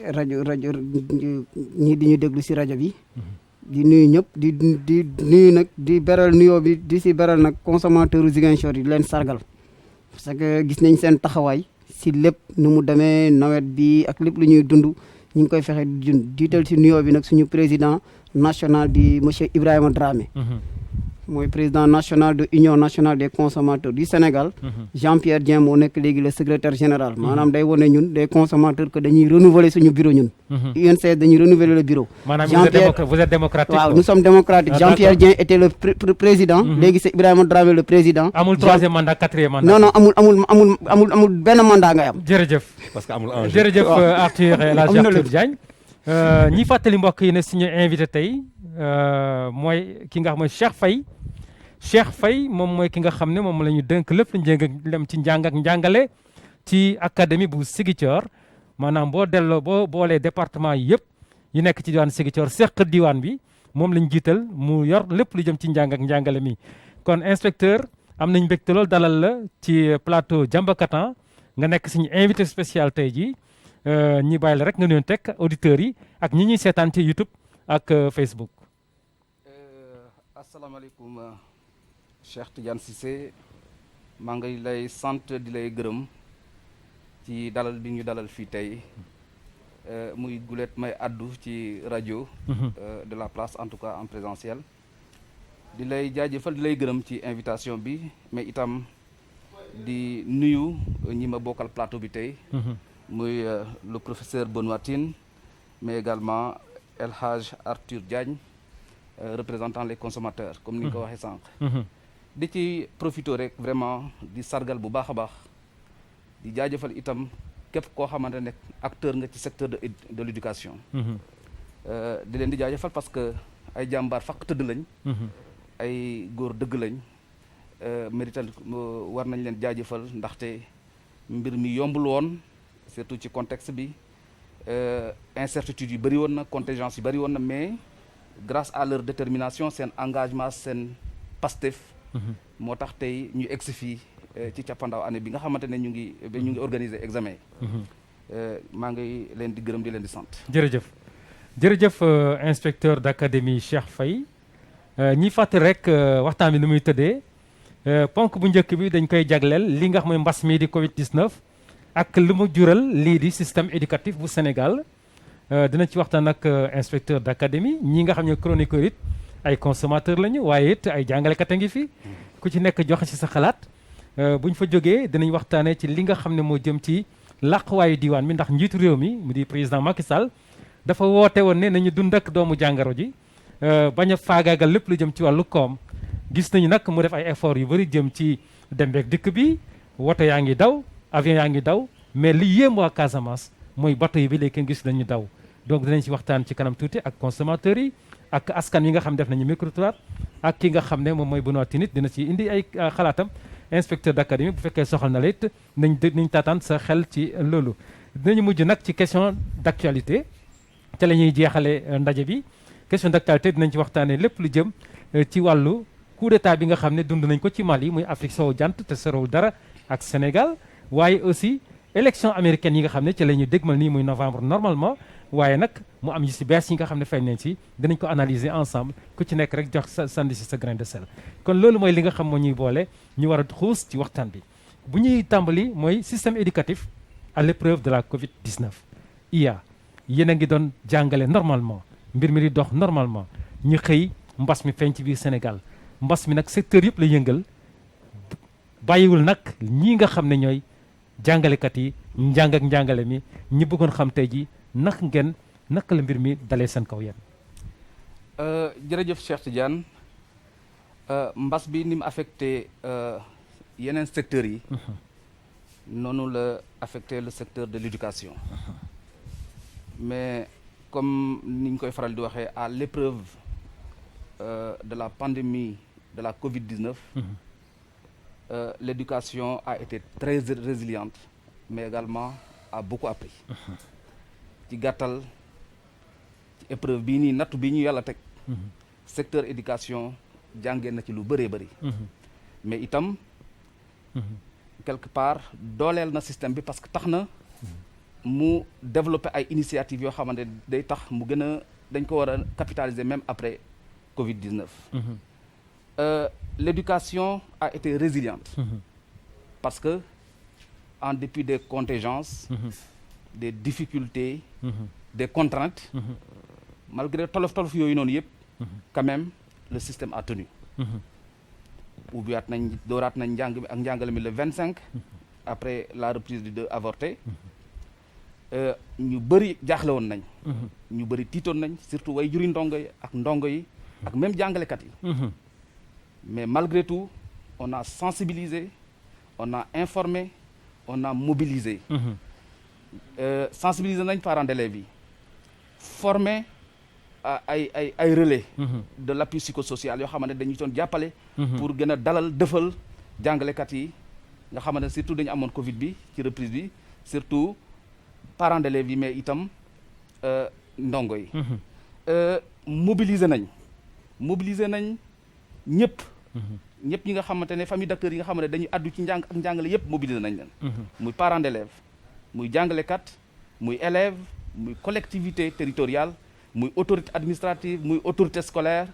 rajo ñii di ñu déglu si rajo bi. di nuyu ñëpp di nuyu nag di beral nuyoo bi di si beral nag consommateur Ziguinchor yi di leen sargal parce que gis nañ seen taxawaay si lépp nu mu demee nawet bi ak lépp lu ñuy dund ñu ngi koy fexe jiital si nuyoo bi nag suñu président national di monsieur Ibrahima Dramé. mooy président national de union nationale des consommateurs du Sénégal. Jean-Pierre Dieng moo nekk léegi le secrétaire général. maanaam day wane ñun des consommateurs que dañuy renouveler suñu bureau ñun. UNCS dañuy renouveler le bureau. maanaam vous êtes démocratique. waaw nous sommes démocratiques. Jean-Pierre Dieng était le président. léegi c'est Ibrahima Dramé le président. amul troisième mandat quatrième mandat. non amul benn mandat ngay am. jërëjëf. parce que amul enjeu. jërëjëf Arthur El Hadj Arthur Diagne. ñi fàttali mbokk yi ne suñu invité tey mooy ki nga xam mooy Cheikh Faye moom mooy ki nga xam ne moom la ñu dënk lépp lu lem ci njàng ak njàngale ci académie bu Ziguinchor maanaam boo boolee département yi yëpp yi nekk ci diwaan Ziguinchor seq diwaan bi moom lañ jiital mu yor lépp lu jëm ci njàng ak njàngale mi. kon inspecteur am nañ mbégte lool dalal la ci plateau Jambakantan nga nekk suñu invité spécial tey jii ñi bàyyi la rek nga nuyoon teg auditeurs yi ak ñi ñuy seetaan ci YouTube ak Facebook. asalaamaaleykum. Cheikh Tidiane Cissé maa ngi lay sant di lay gërëm ci dalal bi ñu dalal fii tey muy gulet may addu ci rajo de la place en tout cas en présentiel di lay jaajëfal di lay gërëm ci invitation bi mais itam di nuyu ñi ma bokkal plateau bi tey muy le professeur Benoît Tine mais également El Hadj Arthur Diagne représentant les consommateurs comme ni nga ko waxee sànq di ci profité rek vraiment di sargal bu baax a baax di jaajëfal itam képp koo xamante ne acteur nga ci secteur de l'éducation di leen di jaajëfal parce que ay jàmbaar fakk tëdd lañ ay góor dëgg lañ mérital war nañ leen jaajëfal ndaxte mbir mi yombul woon surtout ci contexte bi incertitude yu bëri woon na contingence yu bëri woon na mais grâce à leur détermination seen engagement seen Pastef moo tax tey ñu egsi fii ci cappandaw année bi nga xamante ne ñu ngi organiser examen yi maa ngi leen di gërëm di leen di sant. jërëjëf inspecteur d'académie Cheikh Faye ñi fàttali rek waxtaan bi ni muy tëddee ponk bu njëkk bi dañ koy jagleel li nga xam mooy mbas mii di Covid 19 ak lu mu jural lii di système éducatif bu Sénégal dina ci waxtaan ak inspecteur d'académie ñi nga xam ne chroniqueur it ay consommateur lañu waaye it ay jàngalekat a ngi fi ku ci nekk joxe ci sa xalaat bu ñu fa jógee dinañ waxtaanee ci li nga xam ne moo jëm ci làquwaayu diwaan mi ndax njiitu réew mi mu di président Macky Sall dafa woote woon ne nañu dund ak doomu jàngaro ji bañ a faagaagal lépp lu jëm ci wàllu koom gis nañu nag mu def ay effort yu bëri jëm ci dem beeg dikk bi woto yaa ngi daw avion yaa ngi daw mais li yéem waa Casamance mooy bateau yi bi léegi kenn gis nañu daw donc dinañ ci waxtaan ci kanam tuuti ak consommateurs yi ak askan yi nga xam def nañu micro-trottoir ak ki nga xam ne moom mooy Benoît Tine dina ci indi ay xalaatam inspecteur d'académie bu fekkee soxal na la it nañ taataan sa xel ci loolu. dinañu mujj nag ci question d'actualité te la ñuy jeexale ndaje bi question d'actualité dinañ ci waxtaanee lépp lu jëm ci wàllu coup d'état bi nga xam ne dund nañ ko ci Mali muy Afrique sowu jant te sorowul dara ak Sénégal waaye aussi élection américaine yi nga xam ne ci la ñuy dégmal nii muy novembre normalement waaye nag mu am yu si bees yi nga xam ne feeñ nañ ci dinañ ko analyser ensemble ku ci nekk rek jox sa sandi si sa grain de sel kon loolu mooy li nga xam moo ñuy boole ñu war a xuus ci waxtaan bi bu ñuy tàmbali mooy système éducatif à l'épreuve de la Covid-19 IA yéen a ngi doon jàngale normalement mbir mi di dox normalement ñu xëy mbas mi feeñ ci biir Sénégal mbas mi nag secteur yëpp la yëngal bàyyiwul nag ñii nga xam ne ñooy jàngalekat yi njàng ak njàngale mi ñi bëggoon xam tey ji naka la mbir mi dalee seen kaw yéen. jërëjëf Cheikh Tidiane mbas bi ni mu affecté yeneen secteurs yi. noonu la affecté le secteur de l'éducation. mais comme ni ñu koy faral di waxee à l'épreuve de la pandémie de la Covid-19. L'éducation a été très résiliente mais également a beaucoup appris. ci gàttal ci épreuve bii nii nattu bii ñu yàlla teg secteur éducation jàngee na ci lu bëree bëri mais itam quelque part dooleel na système bi parce que tax na mu développer ay initiatives yoo xamante ne day tax mu gën a dañ ko war a capitaliser même après Covid-19. L'éducation a été résiliente parce que en dépit des contingences, des difficultés, des contraintes, malgré tolof-tolof yooyu noonu yëpp, quand même le système a tenu. ubbiwaat nañ dooraat nañ njàng mi ak njàngale mi le 25 après la reprise du 2 avorté. ñu bëri jaaxle woon nañ. ñu bëri tiitoon nañ surtout way juri ndongo yi ak même jàngalekat yi. mais malgré tout on a sensibilisé, on a informé, on a mobilisé. Sensibiliser nañ parents d'élèves yi, formé ay relais de l'appui psychosocial yoo xamante ne dañu doon jàppale pour gën a dalal dëfal jàngalekat yi nga xamante ne surtout dañu amoon Covid bi ci reprise bi, surtout parents d'élèves yi mais itam ndongo yi. mobiliser nañ ñëpp ñi nga xamante ne famille d'acteurs yi nga xamante ne dañuy addu ci njàng ak njàngale yëpp mobiliser nañ leen. muy parents d'élèves, muy jàngalekat, muy élèves, muy collectivité territoriale, muy autorité administrative, muy autorité scolaire,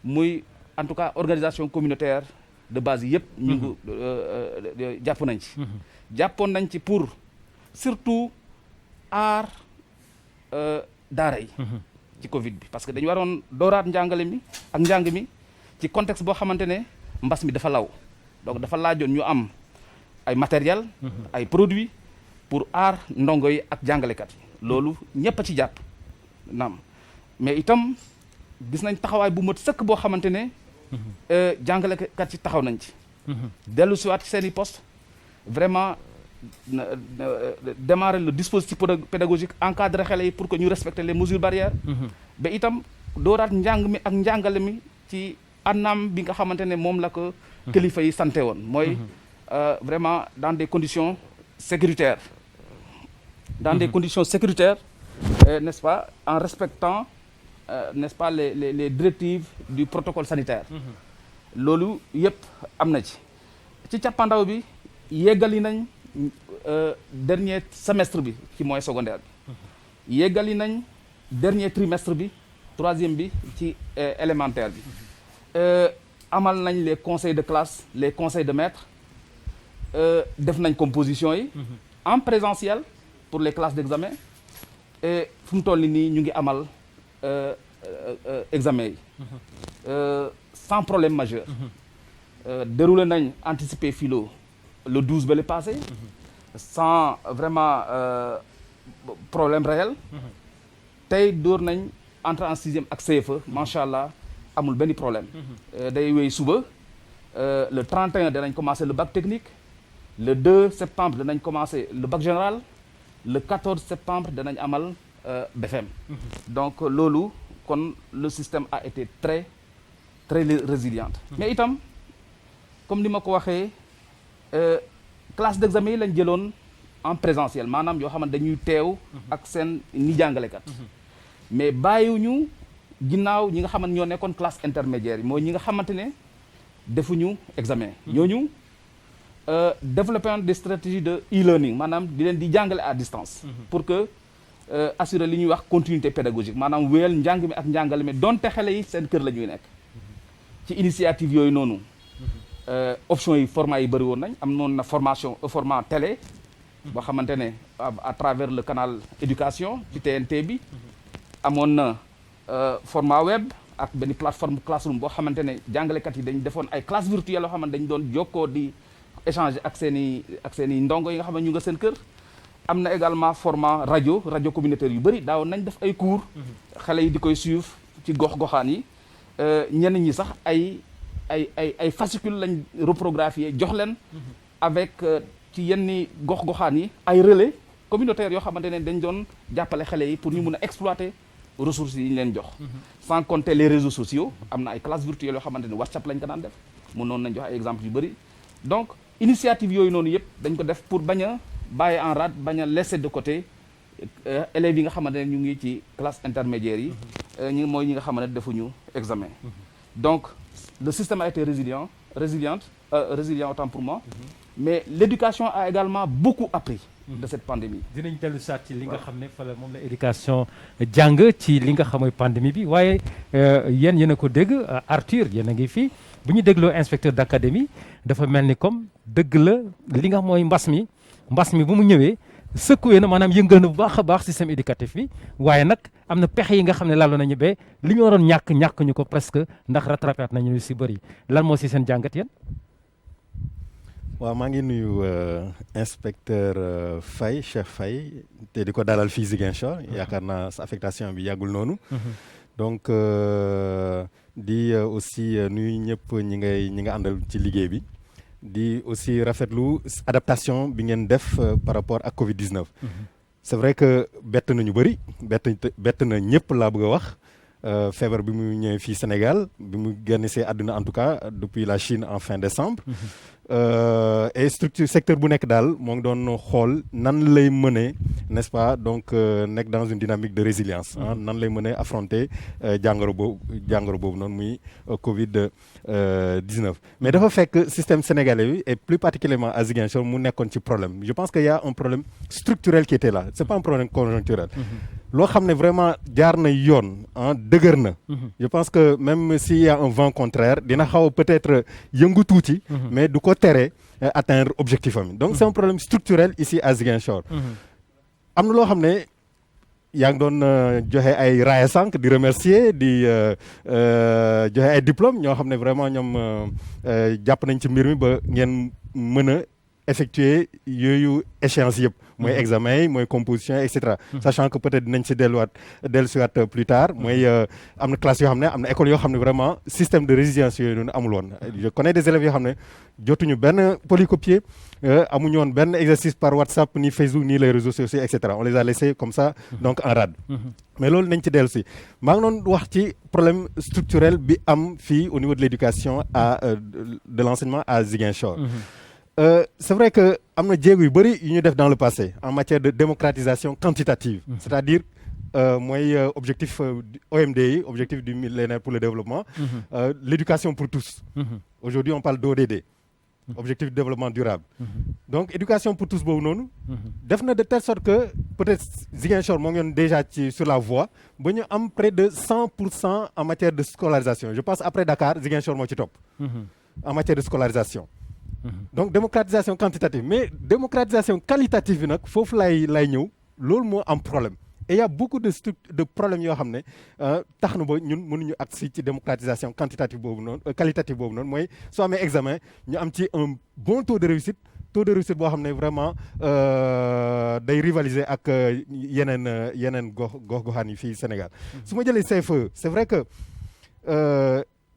muy en tout cas organisation communautaire de base yi yëpp ñu ngi jàpp nañ ci. jàppoon nañ ci pour surtout aar daara yi ci Covid bi, parce que dañu waroon dooraat njàngale mi ak njàng mi ci contexte boo xamante ne mbas mi dafa law, donc dafa laajoon ñu am ay matériel, ay produits pour aar ndongo yi ak jàngalekat yi. loolu ñëpp a ci jàpp naam, mais itam gis nañ taxawaay bu mat sëkk boo xamante ne jàngalekat yi taxaw nañ ci. dellu siwaat ci seen i poste vraiment démarrer le dispositif pédagogique, encadrer xale yi pour que ñu respecter les mesures barrières. ba itam dooraat njàng mi ak njàngale mi ci anam bi nga xamante ne moom la ko kilifa yi sante woon, mooy vraiment dans des conditions sécuritaires. Des conditions sécuritaires, n'est-ce pas, en respectant, n'est-ce pas, les directives du protocole sanitaire. loolu yëpp am na ci cappaandaw bi yeggali nañ dernier semestre bi ci moyen secondaire bi, yeggali nañ dernier trimestre bi, troisième bi ci élémentaire bi. amal nañ les conseils de classe, les conseils de maître, def nañ composition yi en présentiel pour les classes d'examen, et fu mu toll nii ñu ngi amal examen yi sans problème majeur. Déroulé nañ anticiper philo le 12 ba le passé sans vraiment problème réel. tey door nañ entrée en sixième ak CFE, macha allah amul benn problème. day wéy suba le 31 danañ commencer le bac technique, le 2 septembre danañ commencer le bac général, le 14 septembre danañ amal BFM. donc loolu kon le système a été très résilient. mais itam comme ni ma ko waxee classe d'examen yi lañ jëloon en présentiel, maanaam yoo xamante dañuy teew ak seen ni jàngalekat. mais bàyyiwuñu ginnaaw ñi nga xamante ñoo nekkoon classe intermédiaire yi, mooy ñi nga xamante ne defuñu examen. ñooñu développement des stratégies de e-learning, maanaam di leen di jàngale à distance. pour que assurer li ñuy wax continuité pédagogique, maanaam wéyal njàng mi ak njàngale mi donte xale yi seen kër la ñuy nekk. ci initiative yooyu noonu option yi format yi bëri woon nañ, am noon na format télé boo xamante ne à travers le canal éducation ci TNT bi, amoon na format web ak benn plateforme classroom boo xamante ne jàngalekat yi dañ defoon ay classe virtuelle yoo xamante dañ doon jokkoo di échanger ak seen i ndongo yi nga xam ne ñu nga seen kër. am na également format rajo communautaire yu bëri daawoon nañ def ay cours xale yi di koy suivre ci gox-goxaan yi. ñenn ñi sax ay fascicules lañ reprographier jox leen avec ci yenn gox-goxaan yi ay relais communautaires yoo xamante ne dañ doon jàppale xale yi pour ñu mun a exploiter ressources yi ñu leen jox. sans compter les réseaux sociaux, am na ay classes virtuelles yoo xamante ne WhatsApp lañ ko daan def, mënoon nañ jox ay exemples yu bëri. donc initiative yooyu noonu yëpp dañ ko def pour bañ a bàyyi en rade, bañ a laisser de côté élèves yi nga xamante ne ñu ngi ci classe intermédiaire yi. mooy ñi nga xamante ne defuñu examen. donc le système a été résilient autant pour moi. mais l'éducation a également beaucoup appris de cette pandémie. dinañ dellu saat ci li nga xam ne fa la moom la éducation jàng ci li nga xam mooy pandémie bi waaye yéen a ko dégg Arthur yéen a ngi fii bu ñu dégloo inspecteur d'académie dafa mel ni comme dëgg la li nga xam mooy mbas mi bu mu ñëwee secoué na maanaam yëngal na bu baax a baax système éducatif bi waaye nag am na pexe yi nga xam ne lalu nañu ba li ñu waroon ñàkk ñu ko presque ndax rattrapé nañu si bëri lan moo si seen jàngat yéen. waaw maa ngi nuyu inspecteur Faye Cheikh Faye te di ko dalal fii Ziguinchor yaakaar naa sa affectation bi yàggul noonu. donc di aussi nuyu ñëpp ñi nga àndal ci liggéey bi. di aussi rafetlu adaptation bi ngeen def par rapport ak Covid-19. c'est vrai que bett na ñu bëri bett na ñëpp laa bëgg a wax feebar bi mu ñëwee fii Sénégal bi mu génn see àdduna en tout cas depuis la Chine en fin décembre. Et structure secteur bu nekk daal moo ngi doon xool nan lay mënee n'est-ce pas donc nekk dans une dynamique de résilience nan lay mënee affronter jàngoro boobu noonu muy Covid 19. mais dafa fekk système sénégalais bi et plus particulièrement à Ziguinchor mu nekkoon ci problème je pense que y a un problème structurel qui était là c'est pas un problème conjoncturel. loo xam ne vraiment jaar na yoon dëgër na. je pense que même s'il y a un vent contraire dina xaw peut-être yëngu tuuti. mais du ko tere atteindre objectif am donc c'est un problème structurel ici à Ziguinchor. am na loo xam ne yaa ngi doon joxe ay raaya sànq di remercier di joxe ay diplômes ñoo xam ne vraiment ñoom jàpp nañ ci mbir mi ba ngeen mën a effectuer yooyu échéance yëpp. mooy examen yi mooy composition et cetera. sachant que peut-être dinañ si dellusiwaat plus tard. mooy am na classe yoo xam ne am na école yoo xam ne vraiment système de résilience yooyu noonu amul woon. je connais des élèves yoo xam ne jotuñu benn polycopier amuñu woon benn exercice par WhatsApp ni Facebook ni les réseaux sociaux et cetera on les a laissés comme ça donc en rade. mais loolu nañ ci dellu si maa ngi doon wax ci problème structurel bi am fii au niveau de l'éducation de l'enseignement à Ziguinchor. C'est vrai que am na jéego yu bëri yu ñu def dans le passé en matière de démocratisation quantitative. C'est-à-dire mooy objectif OMD yi objectif du millénaire pour le développement. L'éducation pour tous. Aujourd'hui on parle d'ODD. Objectif de développement durable. donc éducation pour tous boobu noonu. def na de telle sorte que peut-être Ziguinchor moo ngi déjà sur la voie ba ñu am près de 100% en matière de scolarisation je pense après Dakar Ziguinchor moo ci topp. en matière de scolarisation. donc démocratisation quantitative mais démocratisation qualitative bi nag foofu lay ñëw loolu moo am problème et il y a beaucoup de problèmes yoo xam ne tax na ba ñun mënuñu agsi ci démocratisation quantitative boobu noonu qualitative boobu noonu mooy soo amee examen ñu am ci un bon taux de réussite boo xam ne vraiment day rivaliser ak yeneen gox-goxaan yi fii Sénégal. su ma jëlee CFE c'est vrai que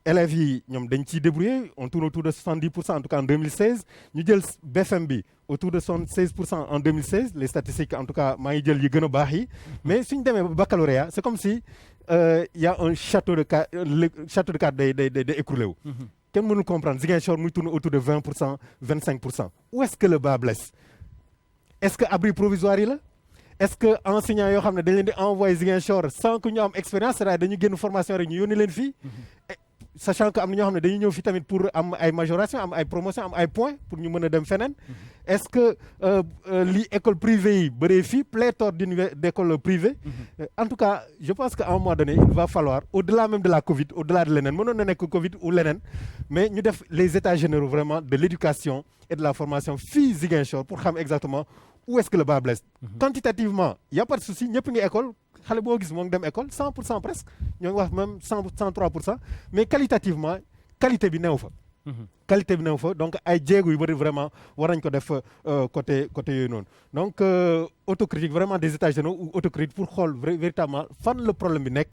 élèves yi ñoom dañ ciy débrouiller on tourne autour de 70% en tout cas en 2016 ñu jël BFM bi autour de 76% en 2016 les statistiques en tout cas maa ngi jël yi gën a baax yi mais suñ demee ba baccalauréat c'est comme si y a un château de cartes day écroulé wu. kenn mënul comprendre Ziguinchor muy tourne autour de 20% 25%. où est-ce que le bas blesse est-ce que abri provisoire yi la est-ce que enseignants yoo xam ne dañ leen di envoyer Ziguinchor sans que ñu am expérience c'est-à-dire dañu génn formation rek ñu yónni leen fii. sachant que am na ñoo xam ne dañuy ñëw fi tamit pour am ay majoration am ay promotion am ay points pour ñu mën a dem feneen. est-ce que li école privée yi bëree fii pléthore d'écoles privées. en tout cas je pense qu'à un moment donné il va falloir au-delà même de la Covid au-delà de leneen mënoon na nekk Covid ou leneen mais ñu def les états généraux vraiment de l'éducation et de la formation fii Ziguinchor pour xam exactement où est-ce que le bas blesse. quantitativement y a pas de souci ñëpp ngi école. xale boo gis moo ngi dem école 100% presque ñoo ngi wax même 103% mais qualitativement qualité bi neew fa. qualité bi neew fa donc ay jéego yu bëri vraiment war nañ ko def côté yooyu noonu donc autocritique vraiment des états généraux ou autocritique pour xool véritablement fan le problème bi nekk.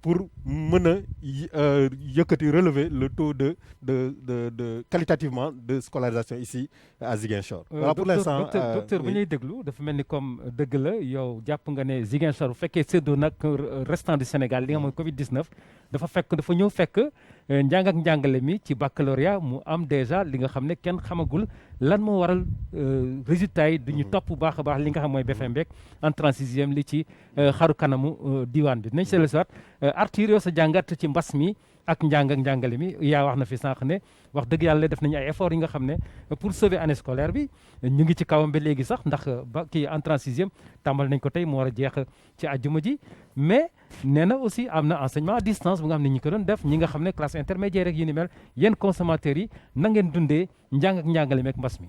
pour mën a yëkkati relever le taux de qualitativement de scolarisation ici à Ziguinchor. voilà pour l'instant docteur bu ñuy déglu dafa mel ni comme dëgg la yow jàpp nga ne Ziguinchor bu fekkee séddoo nag restant du Sénégal li nga mooy Covid-19 dafa ñëw fekk njàng ak njàngale mi ci baccalauréat mu am déjà li nga xam ne kenn xamagul lan moo waral résultats yi duñu topp bu baax a baax li nga xam mooy BFM beeg entrée en sixième li ci xaru kanamu diwaan bi dinañ seetlu si waat Arthur yow sa jàngat ci mbas mi ak njàng ak njàngale mi yaa wax na fi sànq ne wax dëgg yàlla def nañu ay efforts yi nga xam ne pour sauver année scolaire bi ñu ngi ci kawam ba léegi sax ndax ba kii entrée en sixième tàmbal nañ ko tey mu war a jeex ci àjjuma ji mais nee na aussi am na enseignement à distance bu nga xam ne ñi ko doon def ñi nga xam ne classe intermédiaire rek yu ni mel yéen consommateurs yi na ngeen dundee njàng ak njàngale mi ak mbas mi.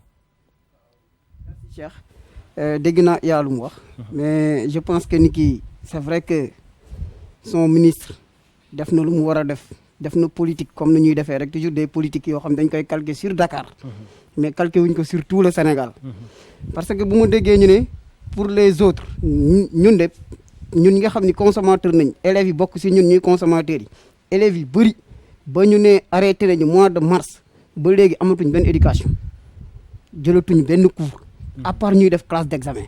Cheikh dégg naa yaa lu mu wax mais je pense que ni kii c'est vrai que son ministre def na lu mu war a def na politique comme ni ñuy defee rek toujours des politiques yoo xam dañ koy calquer sur Dakar mais calquer wuñ ko sur tout le Sénégal parce que bu ma déggee ñu ne pour les autres ñun ñi nga xam ni consommateur nañ élèves yi bokk si ñun ñuy consommateurs yi élèves yi bëri ba ñu ne arrêté nañu mois de mars ba léegi amatuñ benn éducation jëlatuñ benn cours à part ñuy def classe d'examen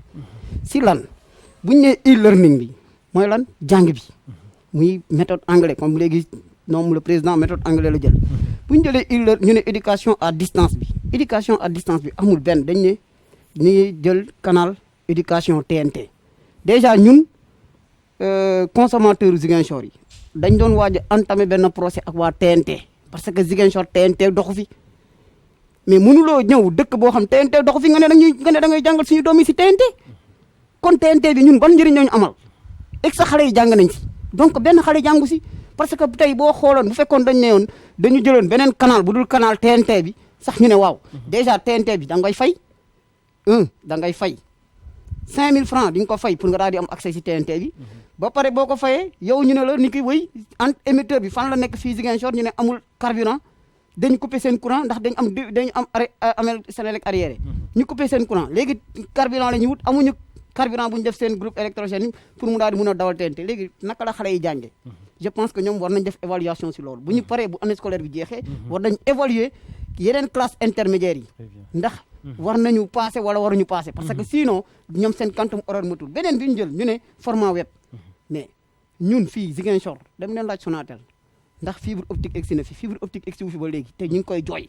si lan bu ñu nee e-learning bi mooy lan jàng bi muy méthode anglais comme léegi noom le président méthode anglais la jël bu ñu jëlee ñu ne éducation à distance bi amul benn dañ ne ñu jël canal éducation TNT déjà ñun consommateur Ziguinchor yi dañ doon waaj a entamé benn procès ak waa TNT parce que Ziguinchor TNT doxu fi mais mënuloo ñëw dëkk boo xam TNT doxu fi nga ne da ngay jàngal suñu doom yi si TNT kon TNT bi ñun ban njëriñ lañu amal ek sa xale yi jàng nañ si donc benn xale jàngu si parce que tey boo xooloon bu fekkoon dañ ne woon dañu jëloon beneen canal bu dul canal TNT bi sax ñu ne waaw déjà TNT bi da ngay fay da ngay fay 5000 francs di nga ko fay pour nga daal di am accès si TNT bi ba pare boo ko fayee yow ñu ne la ni ki wëy émetteur bi fan la nekk fii Ziguinchor ñu ne amul carburant dañu coupé seen courant ndax dañu am amel Senelec arrière ñu coupé seen courant léegi carburant la ñuy wut amuñu carburant bu ñu def seen groupe électrogène pour mu daal di mun a dawal TNT léegi naka la xale yi jànge je pense que ñoom war nañ def évaluation si loolu bu ñu paree bu année scolaire bi jeexee war nañ évaluer yeneen classe intermédiaire yi ndax war nañu passé wala waruñu passé parce que sinon ñoom seen quantum horaire matul beneen bi ñu jël ñu ne format web mais ñun fii Ziguinchor dem leen laaj Sonatel ndax fibre optique egsi na fi fibre optique egsi wu fi ba léegi te ñu ngi koy jooy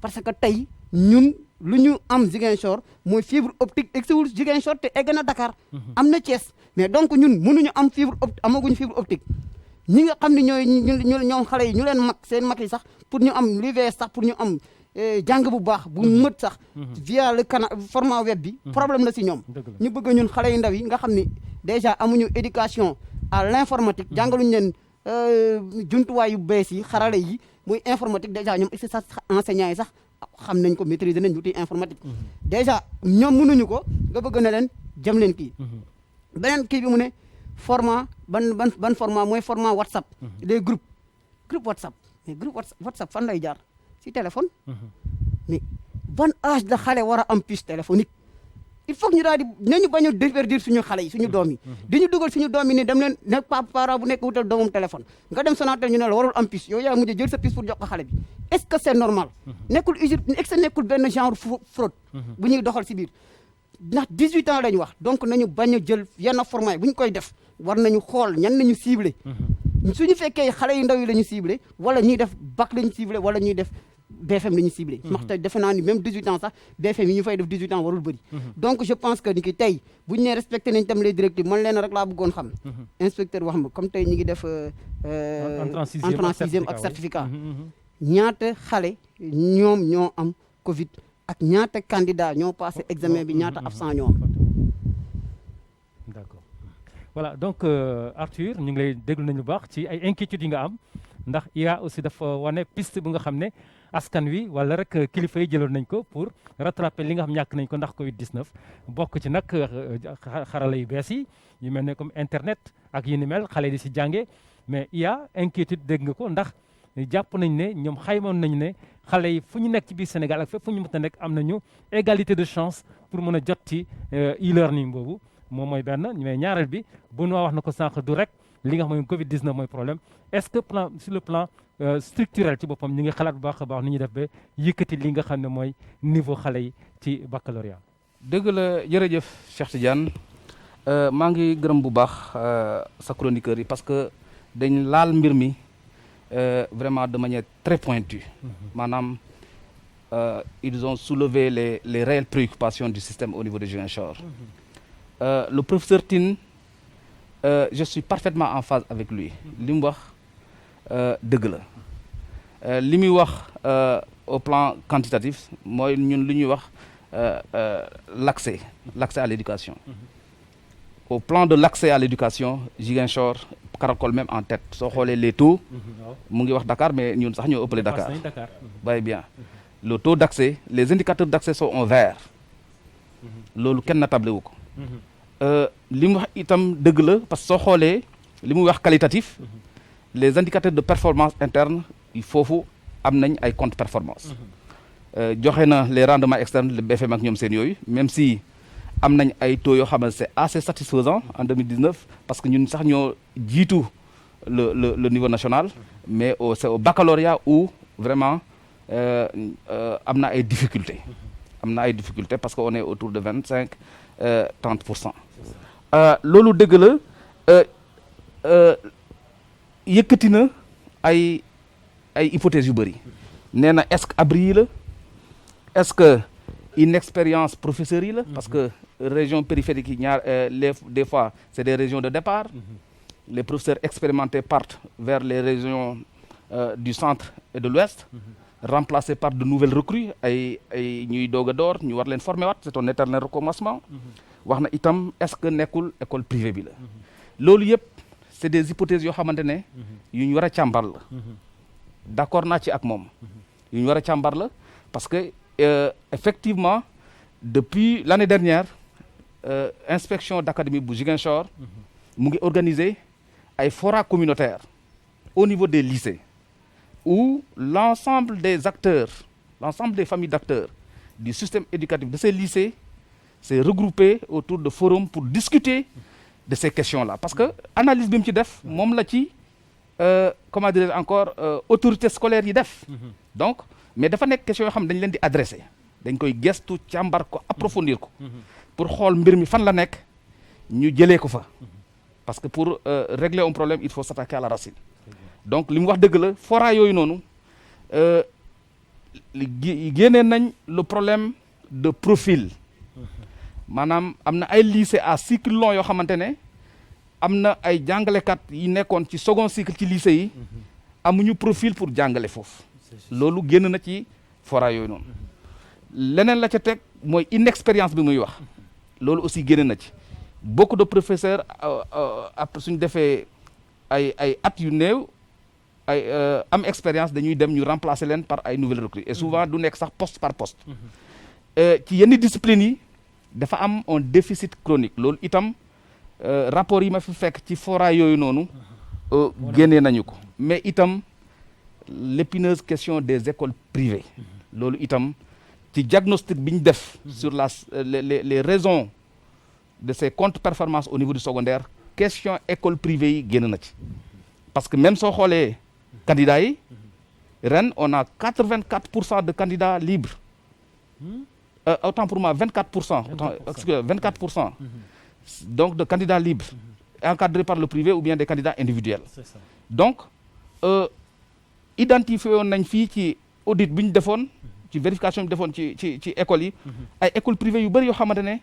parce que tey ñun lu ñu am Ziguinchor mooy fibre optique egsi wul Ziguinchor te egg na Dakar am na Thiès mais donc ñun mënuñu am fibre optique amaguñu fibre optique ñi nga xam ne ñoom xale yi ñu leen mag seen mag yi sax pour ñu am l'UVS sax pour ñu am jàng bu baax bu mët sax via le canal format web bi problème la si ñoom ñu bëgg ñun xale yu ndaw yi nga xam ni déjà amuñu éducation à l'informatique jàngaluñu leen jumtuwaay yu bees yi xarale yi muy informatique déjà ñoom sax enseignants yi sax xam nañ ko maîtriser nañ outil informatique déjà ñoom mënuñu ko nga bëgg na leen jëm leen kii beneen kii bi mu ne format ban format mooy format WhatsApp des groupe WhatsApp mais groupe WhatsApp fan lay jaar si téléphone mais ban âge la xale war a am puce téléphonique il faut que ñu daal di nañu bañ a déverdir suñu xale yi suñu doom yi di ñu dugal suñu doom yi ne dem leen ne parent bu nekk wutal doomam téléphone nga dem Sonatel ñu ne la warul am puce yow yaa mujj jël sa puce pour jox ko xale bi est-ce que c'est normal nekkul usure est-ce que nekkul benn genre fraude bu ñuy doxal si biir ndax 18 ans lañu wax donc nañu bañ a jël yenn format yi bu ñu koy def war nañu xool ñan nañu ciblé suñu fekkee xale yu ndaw yi la ñu ciblé wala ñuy def bac la ñu ciblé wala ñuy def BFM la ñu ciblé ndax tey defe naa ni même 18 ans sax BFM yi ñu fay def 18 ans warul bëri donc je pense que ni ki tey bu ñu nee respecté nañ tam les directives man leen rek laa bëggoon xam inspecteur wax ma comme tey ñu ngi def entrée en sixième ak certificat ñaata xale ñoom ñoo am Covid ak ñaata candidat ñoo passé examen bi ñaata absent ñoo am d'accord voilà donc Arthur ñu ngi lay déglu nañu baax ci ay inquiétudes yi nga am ndax IA aussi dafa wane piste bu nga xam ne askan wi wala rek kilifa yi jëloon nañ ko pour rattraper li nga xam ñàkk nañ ko ndax Covid 19 bokk ci nag xarala yu bees yi yu mel ne comme internet ak yu ni mel xale di si jànge mais IA inquiétude dégg nga ko ndax jàpp nañ ne ñoom xaymoon nañ ne xale yi fu ñu nekk ci biir Sénégal ak fépp fu ñu mën a nekk am nañu égalité de chance pour mën a jot ci e-learning boobu moom mooy benn mais ñaareel bi bu noo wax na ko sànq du rek li nga xam ne Covid 19 mooy problème est-ce que sur le plan structurel ci boppam ñu ngi xalaat bu baax a baax ni ñuy def ba yëkkati li nga xam ne mooy niveau xale yi ci baccalauréat. dëgg la jërëjëf Cheikh Tidiane maa ngi gërëm bu baax sa chroniqueur yi parce que dañ laal mbir mi vraiment de manière très pointue maanaam ils ont soulevé les réelles préoccupations du système au niveau de Ziguinchor. Le professeur Tine je suis parfaitement en phase avec lui li mu wax dëgg la li muy wax au plan quantitatif mooy ñun lu ñuy wax l'accès à l'éducation. Au plan de l'accès à l'éducation Ziguinchor caracole même en tête soo xoolee les taux mu ngi wax Dakar mais ñun sax ñoo ëppale Dakar bay bien le taux d'accès les indicateurs d'accès sont en vert loolu kenn natable wu ko li mu wax itam dëgg la parce que soo xoolee li muy wax qualitatif les indicateurs de performance interne foofu am nañ ay compte performance joxe na les rendements externes le BFM ak ñoom seen yooyu même si am nañ ay taux yoo xam ne c'est assez satisfaisant en 2019 parce que ñun sax ñoo jiitu le niveau national mais c'est au baccalauréat où vraiment am na ay difficultés parce que on est autour de 25-30%. loolu dëgg la yëkkati na ay hypothèses yu bëri nee na est-ce que abri yi la est-ce que inexpérience professeurs yi la parce que région périphérique yi ñaar des fois c'est des régions de départ les professeurs expérimentés partent vers les régions du centre et de l'ouest remplacés par de nouvelles recrues ay ñuy doog a door ñu war leen former waat c'est un éternel recommencement wax na itam est-ce que nekkul école privée bi la loolu yëpp c'est des hypothèses yoo xamante ne yu ñu war a càmbar la d'accord naa ci ak moom yu ñu war a càmbar la parce que effectivement depuis l'année dernière inspection d'académie bu Ziguinchor mu ngi organiser ay forats communautaires au niveau des lycées où l'ensemble des acteurs l'ensemble des familles d'acteurs du système éducatif de ces lycées s'est regroupé autour de forums pour discuter de ces questions-là parce que analyse bi mu ci def moom la ci comment dirais-je encore autorités scolaires yi def donc mais dafa nekk question yoo xam ne dañ leen di adresser dañ koy gestu càmbar ko approfondir ko pour xool mbir mi fan la nekk ñu jëlee ko fa parce que pour régler un problème il faut s'attaquer à la racine donc li mu wax dëgg la fora yooyu noonu génnee nañ le problème de profil maanaam am na ay lycée à cycle long yoo xamante ne am na ay jàngalekat yi nekkoon ci second cycle ci lycée yi amuñu profil pour jàngale foofu loolu génn na ci fora yooyu noonu leneen la ca teg mooy inexpérience bi muy wax loolu aussi génn na ci beaucoup de professeurs après suñ defee ay at yu néew ay am expérience dañuy dem ñu remplacer leen par ay nouvelles recrues et souvent du nekk sax poste par poste ci yenn disciplines yi dafa am un déficit chronique loolu itam rapport yi ma fi fekk ci fora yooyu noonu génnee nañu ko mais itam l'épineuse question des écoles privées loolu itam ci diagnostic bi ñu def sur les raisons de ces contre performances au niveau du secondaire question école privée yi génn na ci parce que même soo xoolee candidats yi ren on a 84% de candidats libres autant pour moi 24% excusez 24% donc de candidats libres encadrés par le privé ou bien des candidats individuels donc identifié woon nañ fii ci audit bi ñu defoon ci vérification bi defoon ci écoles yi ay écoles privées yu bëri yoo xamante ne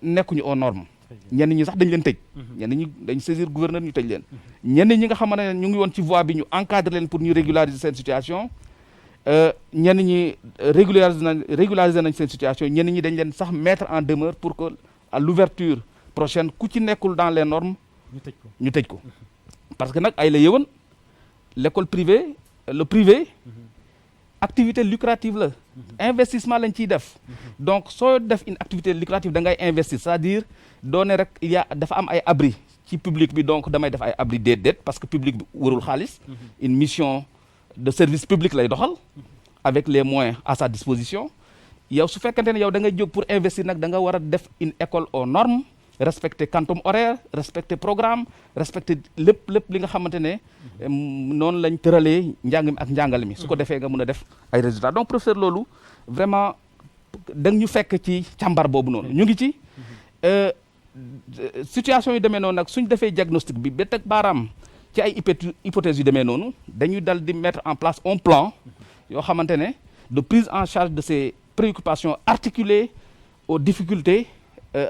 nekkuñu aux normes ñenn ñi sax dañ leen tëj ñenn ñi dañ saisir gouverneur ñu tëj leen ñenn ñi nga xamante ne ñu ngi woon ci voie bi ñu encadrer leen pour ñu régulariser seen situation ñenn ñi régulariser nañ seen situation ñenn ñi dañ leen sax mettre en demeure pour que à l'ouverture prochaine ku ci nekkul dans les normes ñu tëj ko parce que nag ay la yëwan l'école privée le privé activité lucrative la investissement lañ ciy def donc soo def une activité lucrative da ngay investir c'est-à-dire doone rek dafa am ay abri ci public bi donc damay def ay abri déedéet parce que public bi warul xaalis une mission de service public lay doxal avec les moyens à sa disposition yow su fekkente ne yow da ngay jóg pour investir nag da nga war a def une école aux normes respecter quantum horaire respecter programme respecter lépp li nga xamante ne noonu lañ tëralee njàng mi ak njàngale mi su ko defee nga mën a def ay résultats donc professeur loolu vraiment da ñu fekk ci càmbar boobu noonu ñu ngi ci situation yu demee noonu nag suñ defee diagnostic bi ba teg baaraam ci ay hypothèses yu demee noonu dañuy dal di mettre en place un plan yoo xamante ne de prise en charge de ces préoccupations articulées aux difficultés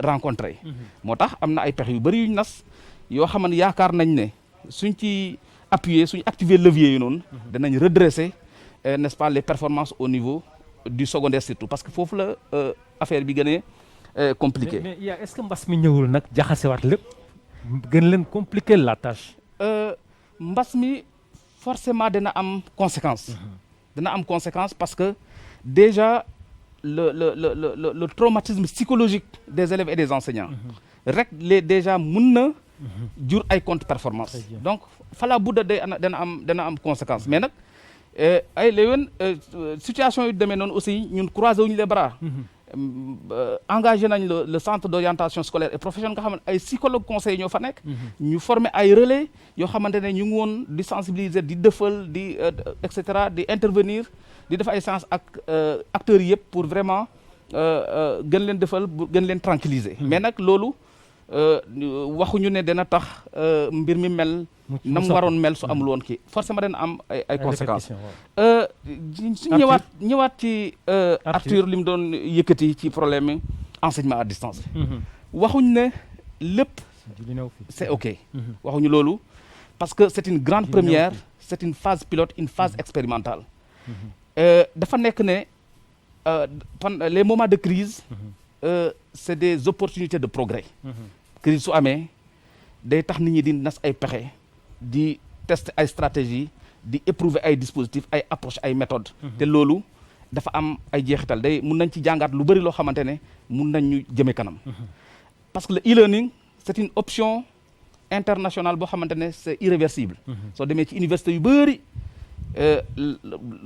rencontrées moo tax am na ay pexe yu bëri yuñ nas yoo xamante yaakaar nañ ne suñ ci appuyer suñu activer levier yi noonu danañ redresser n'est-ce pas les performances au niveau du secondaire surtout parce que foofu la affaire bi gën a compliqué. mais yaa est-ce que mbas mi ñëwul nag jaxasewaat lépp gën leen compliquer la tâche. mbas mi forcément dana am conséquence. dana am conséquence parce que déjà le traumatisme psychologique des élèves et des enseignants rek déjà mun na jur ay contre-performance donc fala budda dana am conséquence mais nag ay léegi situation yu demee noonu aussi ñun croiser wuñu les bras engagé nañ le centre d'orientation scolaire et professionnelle nga xam ne ay psychologue conseil ñoo fa nekk ñu former ay relais yoo xamante ne ñu ngi woon di sensibiliser di dëfal di et cetera di intervenir di def ay séances ak acteurs yëpp pour vraiment gën leen dëfal gën leen tranquilliser mais nag loolu waxuñu ne dana tax mbir mi mel na mu waroon mel su amul woon kii forcément dana am ay conséquences su ñëwaat ci Arthur li mu doon yëkkati ci problème enseignement à distance waxuñ ne lépp c'est ok waxuñu loolu parce que c'est une grande première c'est une phase pilote une phase expérimentale dafa nekk ne les moments de crise c'est des opportunités de progrès crise su amee day tax nit ñi di nas ay pexe di tester ay stratégies di éprouver ay dispositifs ay approches ay méthodes te loolu dafa am ay jeexital mun nañ ci jàngaat lu bëri loo xamante ne mun nañ ñu jëme kanam parce que le e-learning c'est une option internationale boo xamante ne c'est irréversible soo demee ci université yu bëri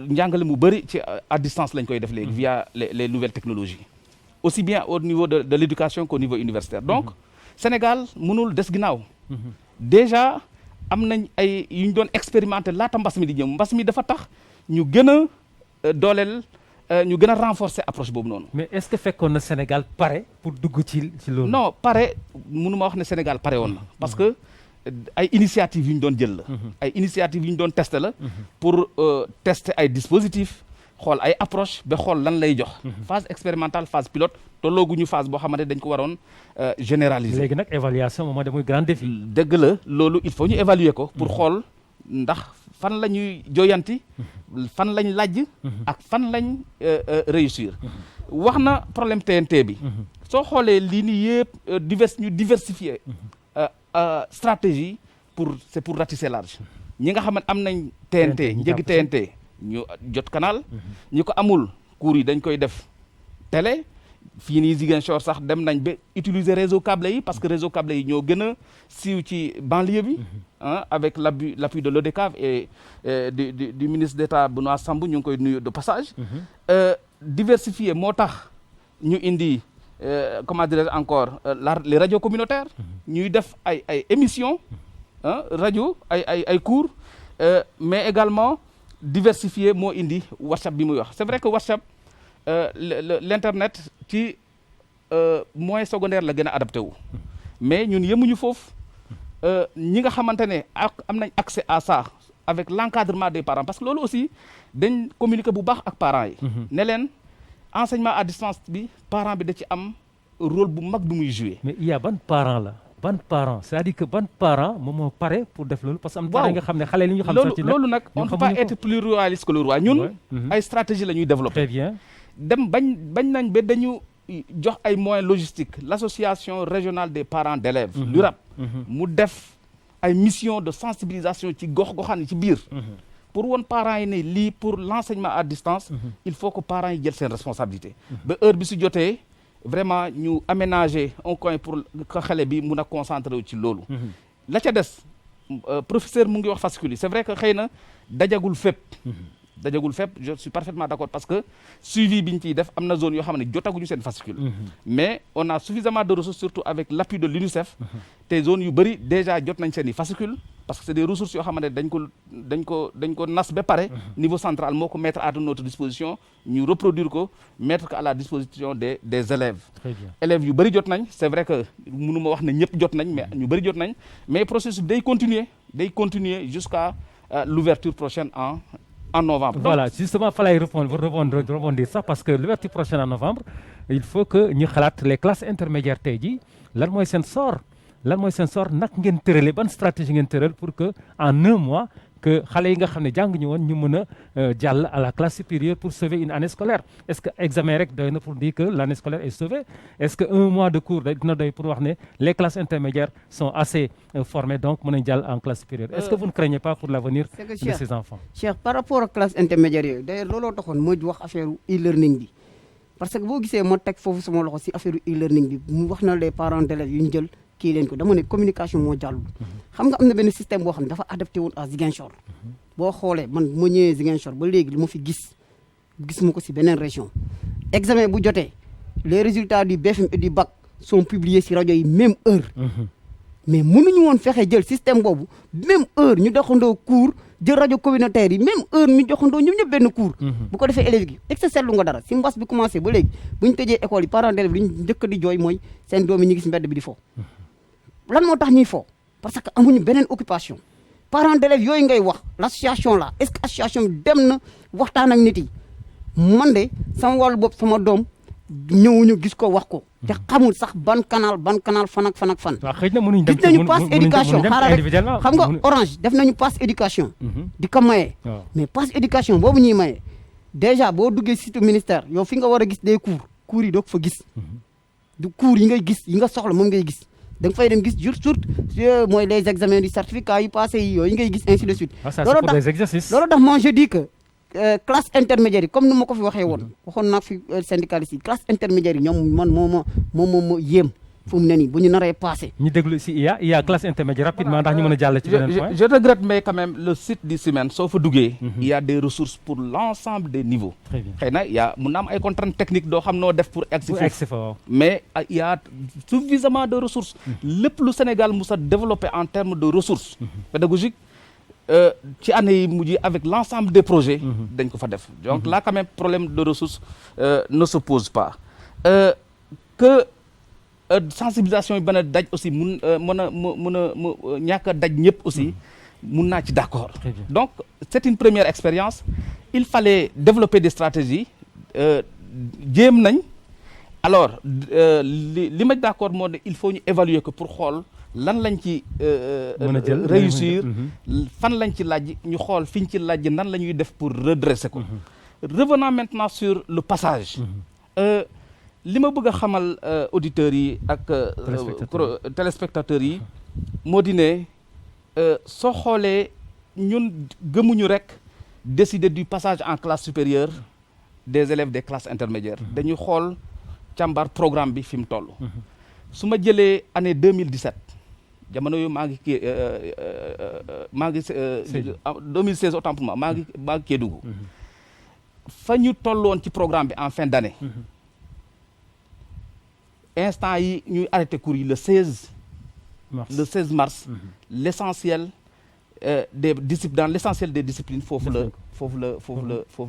njàngale mu bëri ci à distance lañ koy def léegi via les nouvelles technologies aussi bien au niveau de l'éducation qu'au niveau universitaire donc Sénégal mënul des ginnaaw déjà am nañ ay yu ñu doon expérimenter laata mbas mi di ñëw mbas mi dafa tax ñu gën a dooleel ñu gën a renforcer approche boobu noonu. mais est-ce que fekkoon na Sénégal pare pour dugg ci loolu. non pare mënuma wax ne Sénégal pare woon na parce que ay initiatives yu ñu doon jël la. ay initiatives yu ñu doon tester la. pour tester ay dispositifs xool ay approche ba xool lan lay jox. phase expérimentale phase pilote tollooguñu phase boo xamante dañ ko waroon généraliser. léegi nag évaluation moom mooy grand défi. dëgg la loolu il faut ñu évaluer ko. pour xool ndax fan la ñuy joyanti. fan lañ lajj. ak fan lañ réussir. wax na problème TNT bi. soo xoolee lii nii yëpp ñu diversifier stratégie c'est pour ratisser large. ñi nga xam ne am nañ TNT njëgi TNT ñu jot canal. ñi ko amul cours yi dañ koy def télé. fii nii Ziguinchor sax dem nañ ba utiliser réseau câblé yi parce que réseau câblé yi ñoo gën a siiw ci banlieue bi avec l'appui de l'ODCAV et du ministre d'État Benoît Sambou ñu ngi koy nuyu de passage diversifier moo tax ñu indi comment dirais-je encore les radios communautaires ñuy def ay émissions rajo ay cours mais également diversifier moo indi WhatsApp bi muy wax c'est vrai que WhatsApp l'internet ci moyen secondaire la gën a adapté wu mais ñun yemuñu foofu ñi nga xamante ne am nañ accès à ça avec l'encadrement des parents parce que loolu aussi dañ communiquer bu baax ak parents yi ne leen enseignement à distance bi parent bi da ci am rôle bu mag bu muy jouer mais il y a ban parent c'est-à-dire que ban parent moom moo pare pour def loolu parce que am parent nga xam ne xale li ñu xam loolu nag on ne peut pas être plus royaliste que le roi ñun ay stratégie la ñuy développer très bien dem bañ nañ ba dañu jox ay moyens logistiques l'association régionale des parents d'élèves l'URAP mu def ay mission de sensibilisation ci gox-goxaan yi ci biir pour woon parents yi ne lii pour l'enseignement à distance il faut que parents yi jël seen responsabilité ba heure bi su jotee vraiment ñu aménager un coin pour que xale bi mun a concentrer wu ci loolu la ca des professeur mu ngi wax fascicule c'est vrai que xëy na dajagul fépp je suis parfaitement d'accord parce que suivi bi ñu ciy def am na zone yoo xam ne jotaguñu seen fascicule mais on a suffisamment de ressources surtout avec l'appui de l'UNICEF te zones yu bëri déjà jot nañ seen i fascicule parce que c'est des ressources yoo xamante ne dañ ko nas ba pare niveau central moo ko mettre à notre disposition ñu reproduire ko mettre ko à la disposition des élèves élèves yu bëri jot nañ c'est vrai que mënu ma wax ne ñëpp jot nañ mais ñu bëri jot nañ mais processus day continuer jusqu'à l'ouverture prochaine en novembre. Voilà, justement, il fallait rebondir ça parce que l'ouverture prochaine en novembre, il faut que nous xalaat les classes intermédiaires tey jii lan mooy seen sort lan mooy seen sort nag ngeen tëralee ban stratégie ngeen tëral pour que en 1 mois que xale yi nga xam ne jàng ñu woon ñu mën a jàll à la classe supérieure pour sauver une année scolaire est-ce que examen rek doy na pour dire que l'année scolaire est sauvée est-ce que 1 mois de cours dina doy pour wax ne les classes intermédiaires sont assez formées donc mën nañ jàll en classe supérieure est-ce que vous ne craignez pas pour l'avenir de ces enfants Cheikh par rapport ak classe intermédiaire yooyu d'ailleurs looloo taxoon moo wax affaire e-learning bi parce que boo gisee ma teg foofu sama loxo si affaire e-learning bi mu wax na les parents d'élèves yu ñu jël kii leen ko dama ne communication moo jàllul xam nga am na benn système boo xam ne dafa adapté woon à Ziguinchor boo xoolee man ma ñëwee Ziguinchor ba léegi li ma fi gis ma ko si beneen région examen bu jotee les résultats du BFM et du bac sont publiés si rajo yi même heure mais mënuñu woon fexe jël système boobu même heure ñu doxandoo cours jël rajo communautaire yi même heure ñu joxandoo ñoom ñëpp benn cours bu ko defee élèves gi est-ce que seetlu nga dara si mbas bi commencé ba léegi bu ñu tëjee école yi parents d'élèves li ñu njëkk di jooy mooy seen doom yi ñu ngi si mbedd bi di fo lan moo tax ñuy fo parce que amuñu beneen occupation parents d'élèves yooyu ngay wax l'association là est-ce que association bi dem na waxtaan ak nit yi man de sama wàllu bopp sama doom ñëwuñu gis ko wax ko te xamul sax ban canal fan ak fan. waaw xëy na mënuñ dem gis nañu passe éducation xaaral rek xam nga Orange def nañu passe éducation. di ko maye. mais passe éducation boobu ñuy maye déjà boo duggee site ministère yow fi nga war a gis des cours yi doo ko fa gis. du cours yi ngay gis yi nga soxla moom ngay gis da nga fay dem gis surtout mooy les examens du certificat yi passé yi yooyu ngay gis ainsi de suite. loolu tax moi je dis que. classe intermédiaire yi comme ni ma ko fi waxee woon waxoon naa fi syndicaliste yi classe intermédiaire yi ñoom man moo yéem fu mu ne nii bu ñu naree passé. ñu déglu si IA classe intermédiaire rapidement ndax ñu mën a jàll ci beneen point. je regrette mais quand même le site du SIMEN soo fa duggee. il y a des ressources pour l'ensemble des niveaux. très bien xëy na il y a mun na am ay contraintes techniques doo xam noo def pour. egg fa waaw mais il y a suffisamment de ressources. lépp lu Sénégal mus a développé en termes de ressources. pédagogiques. ci année yi mujj avec l'ensemble des projets dañ ko fa def donc là quand même problème de ressources ne se pose pas que sensibilisation yi mën a daj aussi mën a ñàkk a daj ñëpp aussi mun naa ci d'accord donc c'est une première expérience il fallait développer des stratégies jéem nañ alors li ma d'accord moo ne il faut ñu évaluer ko pour xool lan lañ ci réussir fan lañ ci laaj ñu xool fi ñu ci laaj nan la ñuy def pour redresser ko revenant maintenant sur le passage li ma bëgg a xamal auditeurs yi ak téléspectateurs yi moo di ne soo xoolee ñun gëmuñu rek décider du passage en classe supérieure des élèves des classes intermédiaires dañuy xool càmbar programme bi fi mu toll su ma jëlee année 2017 jamono yooyu maa ngi 2016 autant pour moi maa ngi Kédougou fa ñu tolloon ci programme bi en fin d'année instant yi ñuy arrêté cours yi le 16 mars l'essentiel des disciplines dans l'essentiel des disciplines foofu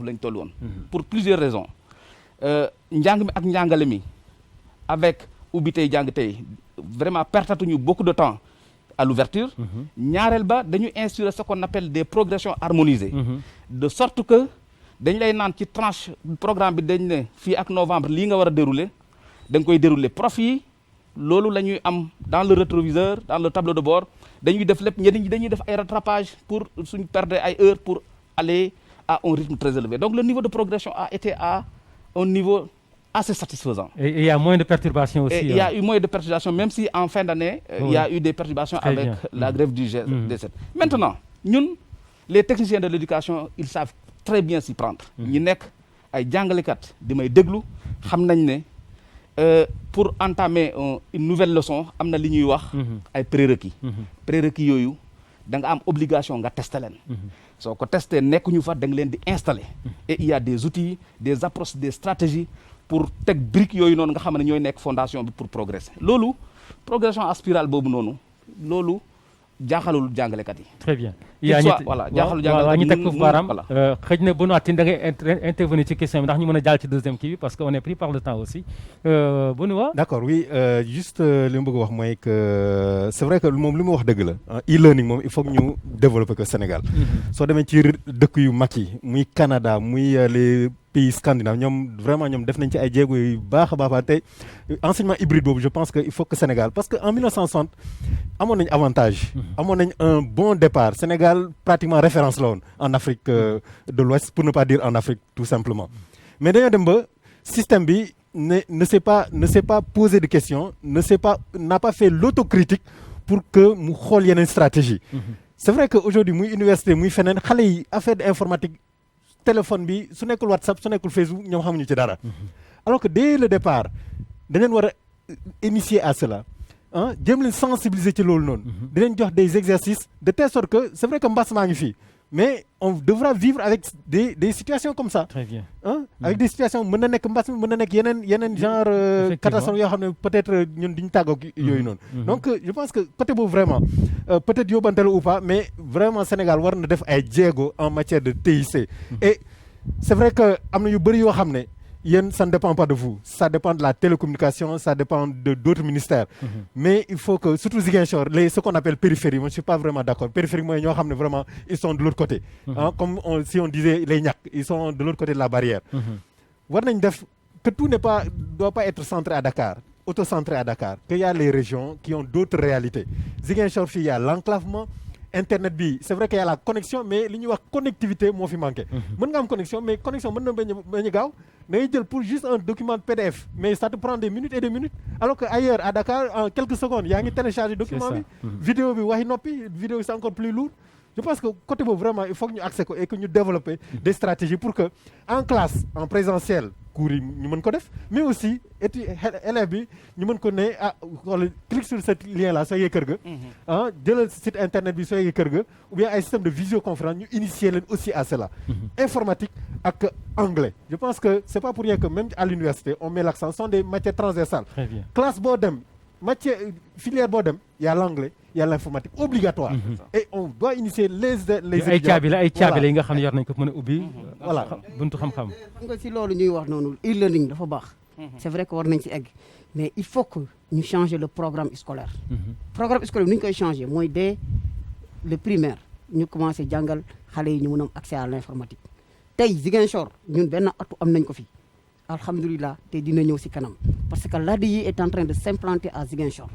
lañ toll woon pour plusieurs raisons njàng mi ak njàngale mi avec ubbi tey jàng tey vraiment pertatuñu beaucoup de temps à l'ouverture ñaareel ba dañu instaurer ce qu'on appelle des progressions harmonisées de sorte que dañ lay naan ci tranche programme bi dañ ne fii ak novembre lii nga war a dérouler da nga koy dérouler prof yi loolu la ñuy am dans le rétroviseur dans le tableau de bord dañuy def lépp ñenn ñi dañuy def ay rattrapage pour suñ perdre ay heures pour aller à un rythme très élevé donc le niveau de progression a été à un niveau assez satisfaisant. Et il y a moins de perturbations aussi. Il y a eu moins de perturbations, même si en fin d'année, il y a eu des perturbations très avec la grève du G7. Maintenant, nous, les techniciens de l'éducation, ils savent très bien s'y prendre. Ñi nekk ay jàngalekat di may déglu xam nañ ne pour entamer une nouvelle leçon am na li ñuy wax ay prérequis. Prérequis yooyu da nga am obligation nga tester leen. soo ko testé nekkuñu fa da nga leen di installer. Et il y a des outils, des approches, des stratégies pour teg briques yooyu noonu nga xam ne ñooy nekk fondation bi pour progresser loolu progression à spirale boobu noonu loolu jaaxalul jàngalekat yi. très bien. voilà jaaxalul jàngalekat yi ñu teg foofu baaraam xëj na Benoît Tine da ngay intervenir ci question bi ndax ñu mën a jàll ci deuxième kii bi parce que on est pris par le temps aussi Benoît. d'accord oui juste li ma bëgg a wax mooy que c'est vrai que moom li mu wax dëgg la e-learning moom il faut que ñu développer ko Sénégal. soo demee ci dëkk yu mag yi muy Canada muy les pays scandinaves ñoom vraiment ñoom def nañ ci ay jéego yu baax a baax te enseignement hybride boobu je pense que il faut que Sénégal parce que en 1960 amoon nañ avantage. amoon nañ un bon départ Sénégal pratiquement référence la woon en Afrique de l'Ouest pour ne pas dire en Afrique tout simplement mais dañoo dem ba système bi ne s'est pas posé de questions n'a pas fait l'autocritique pour que mu xool yeneen stratégie. C'est vrai que aujourd'hui muy université muy feneen xale yi affaire d'informatique téléphone bi su nekkul WhatsApp su nekkul Facebook ñoom xamuñu ci dara. alors que dès le départ dañ leen war a initier à cela ah jéem leen sensibiliser ci loolu noonu. di leen jox des exercices de telle sorte que c'est vrai que mbas maa ngi fii mais on devra vivre avec des situations comme ça. Très bien. Hein? Avec des situations mën na nekk mbas mi mën na nekk yeneen genre catastrophe yoo xam ne peut-être ñun duñu tàggoog yooyu noonu. donc je pense que côté boobu vraiment peut-être yóbbante la ou pas mais vraiment Sénégal war na def ay jéego en matière de TIC. et c'est vrai que am na yu bëri yoo xam ne yéen ça ne dépend pas de vous ça dépend de la télécommunication ça dépend de d'autres ministères. mais il faut que surtout Ziguinchor ce qu'on appelle périphérie moi je suis pas vraiment d'accord périphérie mooy ñoo xam ne vraiment ils sont de l'autre côté. Hein, comme si on disait les ñàkk ils sont de l'autre côté de la barrière. war nañ def que tout doit pas être centré à Dakar auto-centré à Dakar qu'il y a les régions qui ont d'autres réalités Ziguinchor fii il y a l'enclavement internet bi c'est vrai qu'il y a la connexion mais li ñuy wax connectivité moo fi manqué. mën nga am connexion mais connexion mën na bañ a gaaw da ngay jël pour juste un document PDF mais ça te prend des minutes et des minutes alors que ailleurs à Dakar en quelques secondes yaa ngi télécharger document bi. vidéo bi waxi noppi vidéo bi c'est encore plus lourd. je pense que côté boobu vraiment il faut que ñu accès ko et que ñu développer des stratégies pour que en classe en présentiel cours yi ñu mën ko def mais aussi élève bi ñu mën ko ne wala clique sur ce lien là soo yeggee kër ga. jëlal site internet bi soo yeggee kër ga ou bien ay système de visioconférence ñu initier leen aussi à cela. informatique ak anglais je pense que c'est pas pour rien que même à l'université on met l'accent ce sont des matières transversales. Très bien. classe boo dem matière filière boo dem y a l'anglais il y a l'informatique obligatoire. et on doit initier les ay caabi la yi nga xam ne yor nañ ko mën a ubbi. voilà buntu xam-xam. xam nga si loolu ñuy wax noonu e-learning dafa baax. c'est vrai que war nañ ci egg mais il faut que ñu changer le programme scolaire. programme scolaire bi ni ñu koy changer mooy dès le primaire ñu commencer jàngal xale yi ñu mën a am accès à l'informatique. tey Ziguinchor ñun benn atu am nañ ko fi alhamdulilah te dina ñëw si kanam parce que l'ADI est en train de s'implanter à Ziguinchor.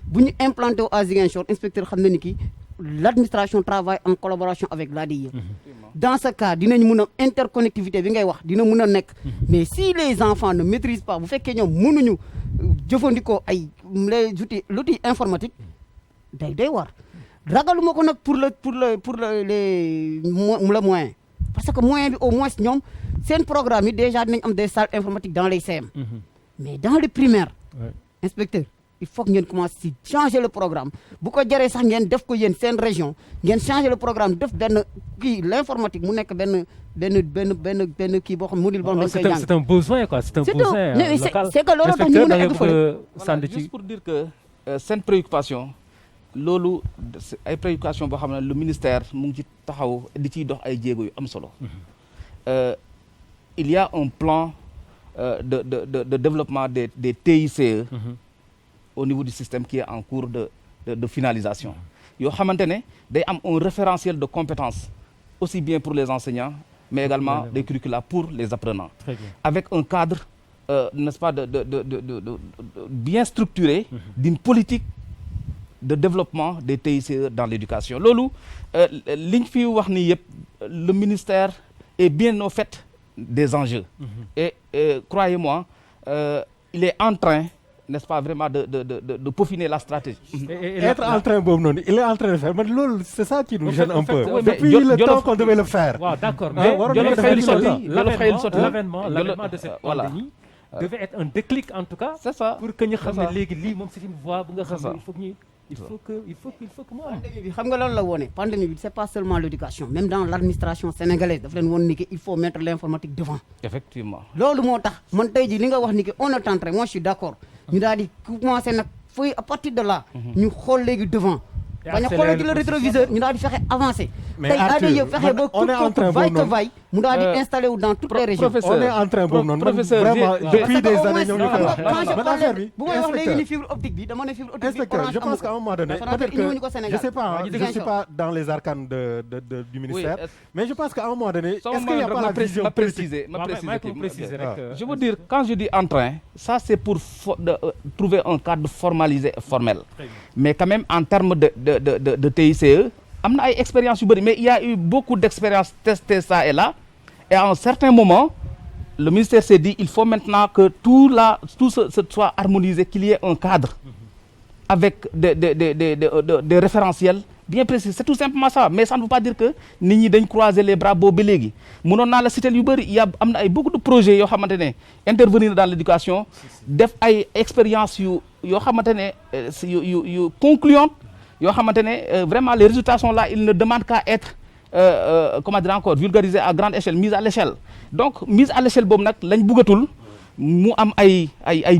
bu ñu implanté wu à Ziguinchor inspecteur xam na ni ki l'administration travaille en collaboration avec l'ADI. dans ce cas dinañ mën a interconnectivité bi ngay wax dina mën a nekk. mais si les enfants ne maîtrisent pas bu fekkee ñoom mënuñu jëfandikoo ay l'outil informatique day war ragaluma ko nag pour le moyen parce que moyen bi au moins ñoom seen programme yi déjà dinañ am des salles informatiques dans les CM. mais dans les primaires. inspecteur il faut que ngeen commencer si changer le programme bu ko jaree sax ngeen def ko yéen seen région ngeen changer le programme def benn kii l'informatique mu nekk benn kii boo xam module boo xam dañ koy jàng. c'est un besoin quoi c'est un besoin local. c'est que loolu tax ñu mën a egg fële. voilà juste pour dire que seen préoccupation loolu ay préoccupation boo xam ne le ministère mu ngi ci taxaw di ciy dox ay jéego yu am solo. il y a un plan de développement des TICE. au niveau du système qui est en cours de finalisation yoo xamante ne day am un référentiel de compétences aussi bien pour les enseignants mais également des curricula pour les apprenants. Très bien. Avec un cadre n'est-ce pas de bien structuré d'une politique de développement des TICE dans l'éducation loolu liñ fi wax ni yëpp le ministère est bien au fait des enjeux et croyez-moi il est en train n'est-ce pas vraiment de peaufiner la stratégie. Être en train boobu noonu il est en train de faire man loolu c'est ça qui nous gêne un peu. Depuis le temps qu'on devait le faire. waaw d'accord mais l'avènement de cette pandémie devait être un déclic en tout cas. C'est ça. Pour que ñu xam ne léegi lii moom c'est une voie bu nga xam ne il faut que mu am. pandémie bi xam nga loolu la woone pandémie bi c'est pas seulement l'éducation même dans l'administration sénégalaise daf leen woon ni que il faut mettre l'informatique devant. Effectivement. loolu moo tax man tey jii li nga wax ni que on est en train moi je suis d'accord ñu daal di commencer nag fooy à partir de là. ñu xool léegi devant. bañ a xool ci le rétroviseur ñu daal di fexe avancer Mais tey Arthur, ADE fexe ba on est en train vaille que boobu vaille mu daal di installé wu dans toutes les régions. on est en train boobu noonu professeur, vraiment depuis des années ñoo ngi quand je koy parlais bi bu may wax léegi ni fibre optique bi dama ne fibre optique bi inspecteur, je pense qu'à un moment donné, peut-être que, je sais pas, hein, je ne suis pas dans les arcanes du ministère, mais je pense qu'à un moment donné, est-ce qu'il n'y a pas la vision politique? Ma préciser. rek, Je veux dire, quand je dis en train, ça c'est pour trouver un cadre formalisé et formel. Mais quand même, en termes de TICE, am na ay expérience yu bëri, mais il y a eu beaucoup d'expériences testées ça et là. Et à un certain moment, le ministère s'est dit il faut maintenant que tout ce soit harmonisé, qu'il y ait un cadre avec des référentiels bien précis. C'est tout simplement ça. Mais ça ne veut pas dire que nit ñi dañ croiser les bras boobu ba léegi. Mënoon naa la citer yu bëri, am na ay beaucoup de projets yoo xamante ne intervenir dans l'éducation, def ay expériences yoo xamante ne yu concluantes, yoo xamante ne vraiment les résultats sont là, ils ne demandent qu'à être comment dire encore, vulgarisé à grande échelle, mise à l'échelle. Donc mise à l'échelle boobu nag lañ bëggatul mu am ay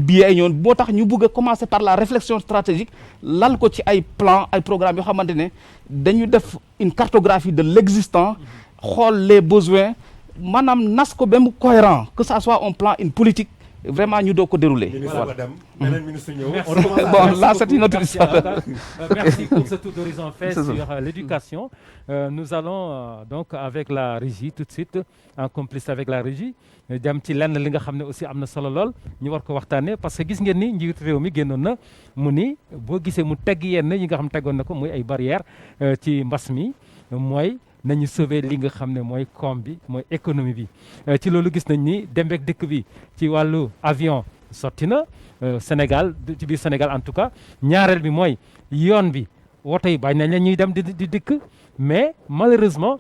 billets ay ñoon boo tax ñu bëgg a commencer par la réflexion stratégique lal ko ci ay plan ay programmes yoo xamante ne dañu def une cartographie de l'existant, xool les besoins, maanaam nas ko ba mu cohérent, que ça soit un plan, une politique, vraiment ñu doog ko dérouler. Voilà. Bon, là c'est une autre histoire. Merci pour ce tour d'horizon fait sur l'éducation. Nous allons donc avec la régie tout de suite, en complice avec la régie, dem ci lenn li nga xam ne aussi am na solo lool ñu war ko waxtaanee parce que gis ngeen ni njiitu réew mi génnoon na mu ni boo gisee mu tegg yenn yi nga xam tegoon na ko muy ay barrières ci mbas mi mooy nañu sauver li nga xam ne mooy koom bi mooy économie bi. Ci loolu gis nañ ni dem ak dëkk bi ci wàllu avion sotti na Sénégal ci biir Sénégal en tout cas ñaareel bi mooy yoon bi woto yi bañ nañ la ñuy dem di dikk mais malheureusement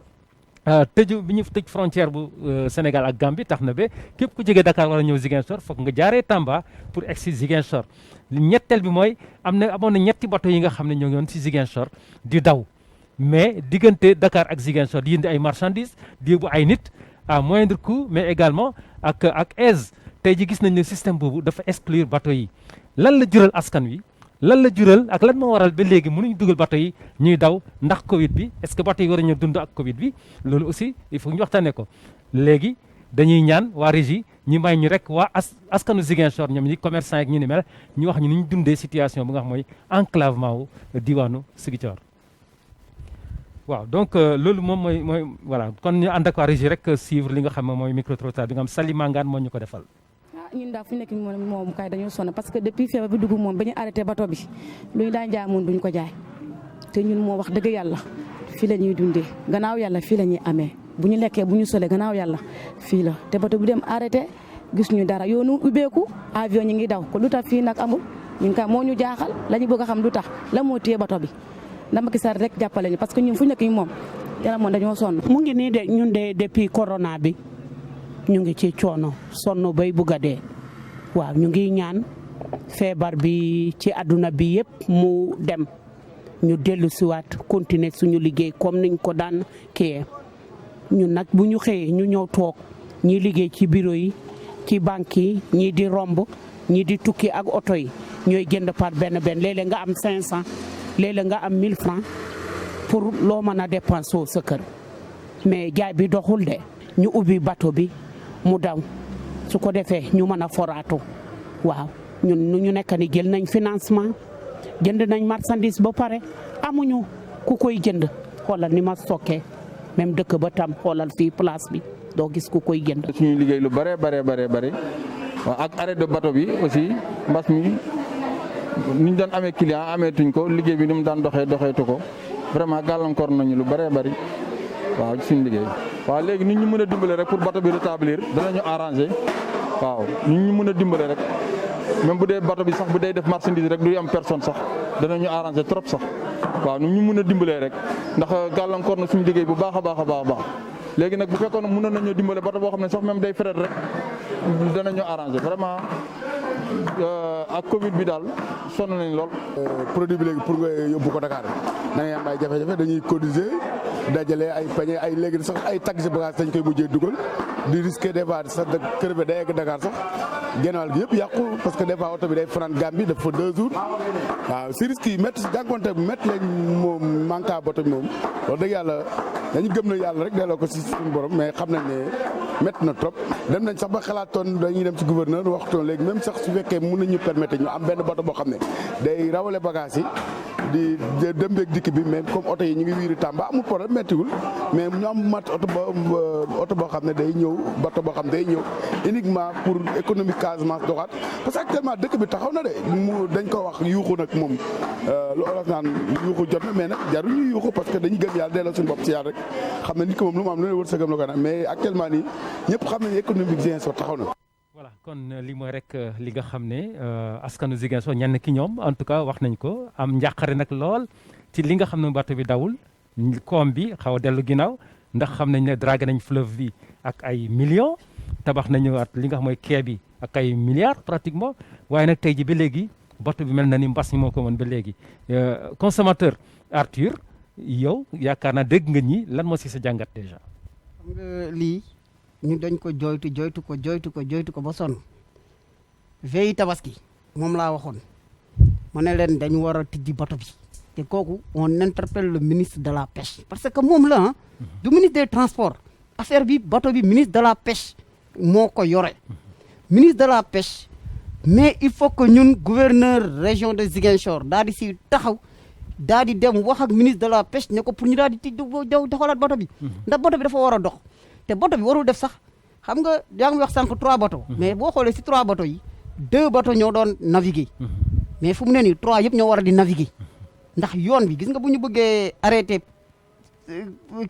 tëju bi ñu tëj frontière bu Sénégal ak Gambie tax na ba képp ku jógee Dakar war a ñëw Ziguinchor foog nga jaaree Tamba pour egsi Ziguinchor. Ñetteel bi mooy amoon na ñetti bateau yi nga xam ne ñoo ngi woon ci Ziguinchor di daw mais diggante Dakar ak Ziguinchor di indi ay marchandises di yóbbu ay nit à moindre coût mais également ak aise. Tey ji gis nañ ne système boobu dafa exclure bateau yi lan la jural askan wi lan la jural ak lan moo waral ba léegi mënuñ dugal bateau yi ñuy daw ndax Covid bi est-ce que bateau yi war a ñëw dund ak Covid bi loolu aussi il faut ñu waxtaanee ko. Léegi dañuy ñaan waa régie ñi may ñu rek waa askanu Ziguinchor ñoom ñi commerçant ak ñi ni mel ñu wax ñu ni ñu dundee situation bi nga xam mooy enclavement wu diwaanu Ziguinchor. Waaw donc loolu moom mooy voilà kon ñu ànd ak waa régie rek suivre li nga xam ne mooy micro-trottoir bi nga xam Sali Mangane moo ñu ko defal. ñun daal fu ñu nekk moom kay dañoo sonn parce que depuis feebar bi dugg moom ba ñu arrêté bato bi lu ñu daan jaay moom duñ ko jaay te ñun moo wax dëgg yàlla fii la ñuy dundee gannaaw yàlla fii la ñuy amee bu ñu lekkee bu ñu solee gannaaw yàlla fii la te bato bi dem arrêté gis ñu dara yoonu ubbeeku avion ñi ngi daw ko lu tax fii nag amul ñun kay moo ñu jaaxal la ñu bëgg a xam lu tax la moo téye bato bi ndax Macky Sall rek jàppale ñu parce que ñun fu ñu nekk ñu moom yàlla moom dañoo sonn. mu ngi nii de ñun de depuis corona bi ñu ngi ci coono sonn bay bugg a dee waaw ñu ngi ñaan feebar bi ci àdduna bi yëpp mu dem ñu dellu siwaat continuer suñu liggéey comme niñ ko daan kiyee ñun nag bu ñu xëyee ñu ñëw toog ñi liggéey ci bureau yi ci banque yi ñii di romb ñii di tukki ak oto yi ñooy jënd par benn léeg-léeg nga am 500 léeg-léeg nga am 1000 francs pour loo mën a dépenser sa kër mais jaay bi doxul de ñu ubbi bateau bi mu daw su ko defee ñu mën a foraatu waaw ñun ñu nekk ni jël nañ financement jënd nañ marchandise ba pare amuñu ku koy jënd xoolal ni ma stocké même dëkk ba tam xoolal fii place bi doo gis ku koy jënd. suñuy liggéey lu bare waaw ak arrêt de bateau bi aussi mbas mi ni ñu doon amee client ameetuñ ko liggéey bi ni mu daan doxeetu ko vraiment gàllankoor nañu lu bare bari waaw suñu liggéey. waaw léegi nit ñu mën a dimbale rek pour bateau bi rétablir danañu arranger waaw nit ñu mën a dimbale rek même bu dee bateau bi sax bu dee def marchandise rek du am personne sax danañu arranger trop sax waaw nit ñu mën a dimbalee rek ndax gàllankoor na suñu liggéey bu baax a baax. léegi nag bu fekkoon ne mënoon nañoo dimbale bateau boo xam ne sax même day fret rek danañu arranger vraiment ak Covid bi daal sonn nañ lool. produit bi léegi pour nga yóbbu ko Dakar da ngay am ay jafe-jafe dañuy cotiser dajale ay pañe ay léegi sax ay taxi bagage dañ koy mujjee dugal di risquer des fois sax kër bi day egg Dakar sax genn-wàll gi yëpp yàqu parce que des fois oto bi day fanaan Gambie def fa 2 jours waaw si risque yi métti jànkonte bu métti lañ moom manqué à oto bi moom wax dëgg yàlla dañu gëm na yàlla rek delloo ko si suñu borom mais xam nañ ne métti na trop dem nañ sax ba xalaatoon dañuy dem ci gouverneur waxtoon léegi même sax su fekkee mën nañu permettre ñu am benn bato boo xam ne day rawale bagage yi di dem beeg dikk bi mais comme oto yi ñu ngi wiiri Tamba amul problème méttiwul mais ñu am mat oto boo xam ne day ñëw bato boo xam ne day ñëw uniquement pour économie Casamance doxaat parce que actuellement dëkk bi taxaw na de dañ ko wax yuuxu nag moom lu olof naan yuuxu jot na mais nag jarul ñu yuuxu parce que dañu gëm yàlla delloo suñu bopp ci yàlla rek xam ne nit ko moom lu mu am lu ne wërsëgam la ko nag mais actuellement nii ñëpp xam nañu économie bi Ziguinchor taxaw na. voilà kon li mooy rek li nga xam ne askanu Ziguinchor ñenn ki ñoom en tout cas wax nañ ko am njàqare nag lool ci li nga xam ne bato bi dawul koom bi xaw a dellu ginnaaw ndax xam nañ ne dragué nañ fleuve bi ak ay millions tabax nañu at li nga xam mooy quai bi ak ay milliards pratiquement waaye nag tey ji ba léegi bato bi mel na ni mbas mi moo ko mën ba léegi consommateur Arthur yow yaakaar naa dégg nga ñi lan moo si sa jàngat déjà. xam nga lii ñu dañ ko joytu ko ba sonn veille tabaski moom laa waxoon ma ne leen dañu war a tijji bato bi te kooku on interpelle le ministre de la pêche parce que moom la du ministre des transports affaire bi bato bi ministre de la pêche moo ko yore ministre de la pêche mais il faut que ñun gouverneur région de Ziguinchor daal di si taxaw daal di dem wax ak ministre de la pêche ne ko pour ñu daal di tijji doxalaat bato bi ndax bato bi dafa war a dox te bato bi warul def sax xam nga yaa ngi wax sànq 3 bateaux mais boo xoolee si 3 bateaux yi 2 bateaux ñoo doon naviguer mais fu mu ne nii 3 yëpp ñoo war a di naviguer ndax yoon bi gis nga bu ñu bëggee arrêté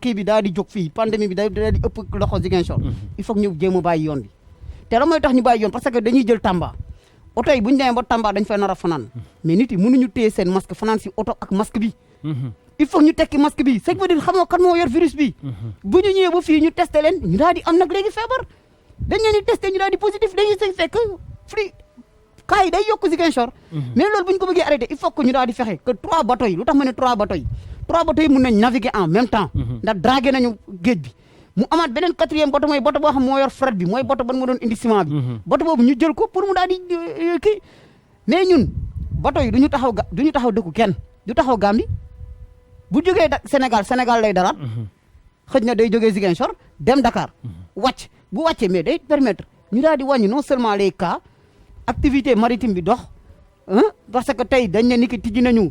kii bi daal di jóg fii pandémie bi daal di ëpp loxo Ziguinchor il faut que ñu jéem a bàyyi yoon bi te la mooy tax ñu bàyyi yoon parce que dañuy jël Tamba oto yi bu ñu demee ba Tamba dañ fay nar a fanaan mais nit yi mënuñu téye seen masque fanaan si oto ak masque bi il faut ñu tekki masque bi c'est que veut dire xamoo kan moo yor virus bi bu ñu ñëwee ba fii ñu testé leen ñu daal di am nag léegi feebar dañ leen di testé ñu daal di positif dañuy fekk free cas yi day yokk Ziguinchor mais loolu bu ñu ko bëggee arrêté il faut que ñu daal di fexe que 3 bateaux yi lu tax ma ne 3 bateaux yi mun nañ naviguer en même temps ndax dragué nañu géej bi mu amaat beneen 4e bateau mooy bateau boo xam moo yor fret bi mooy bateau ban ma doon indi ciment bi bateau boobu ñu jël ko pour mu daal di kii mais ñun bateau yi duñu taxaw dëkku kenn du taxaw Gambie bu jógee Sénégal lay dalaat xëj na day jógee Ziguinchor dem Dakar wàcc bu wàccee mais day permettre ñu daal di wàññi non seulement les cas activité maritime bi dox parce que tey dañ ne ni ki tijji nañu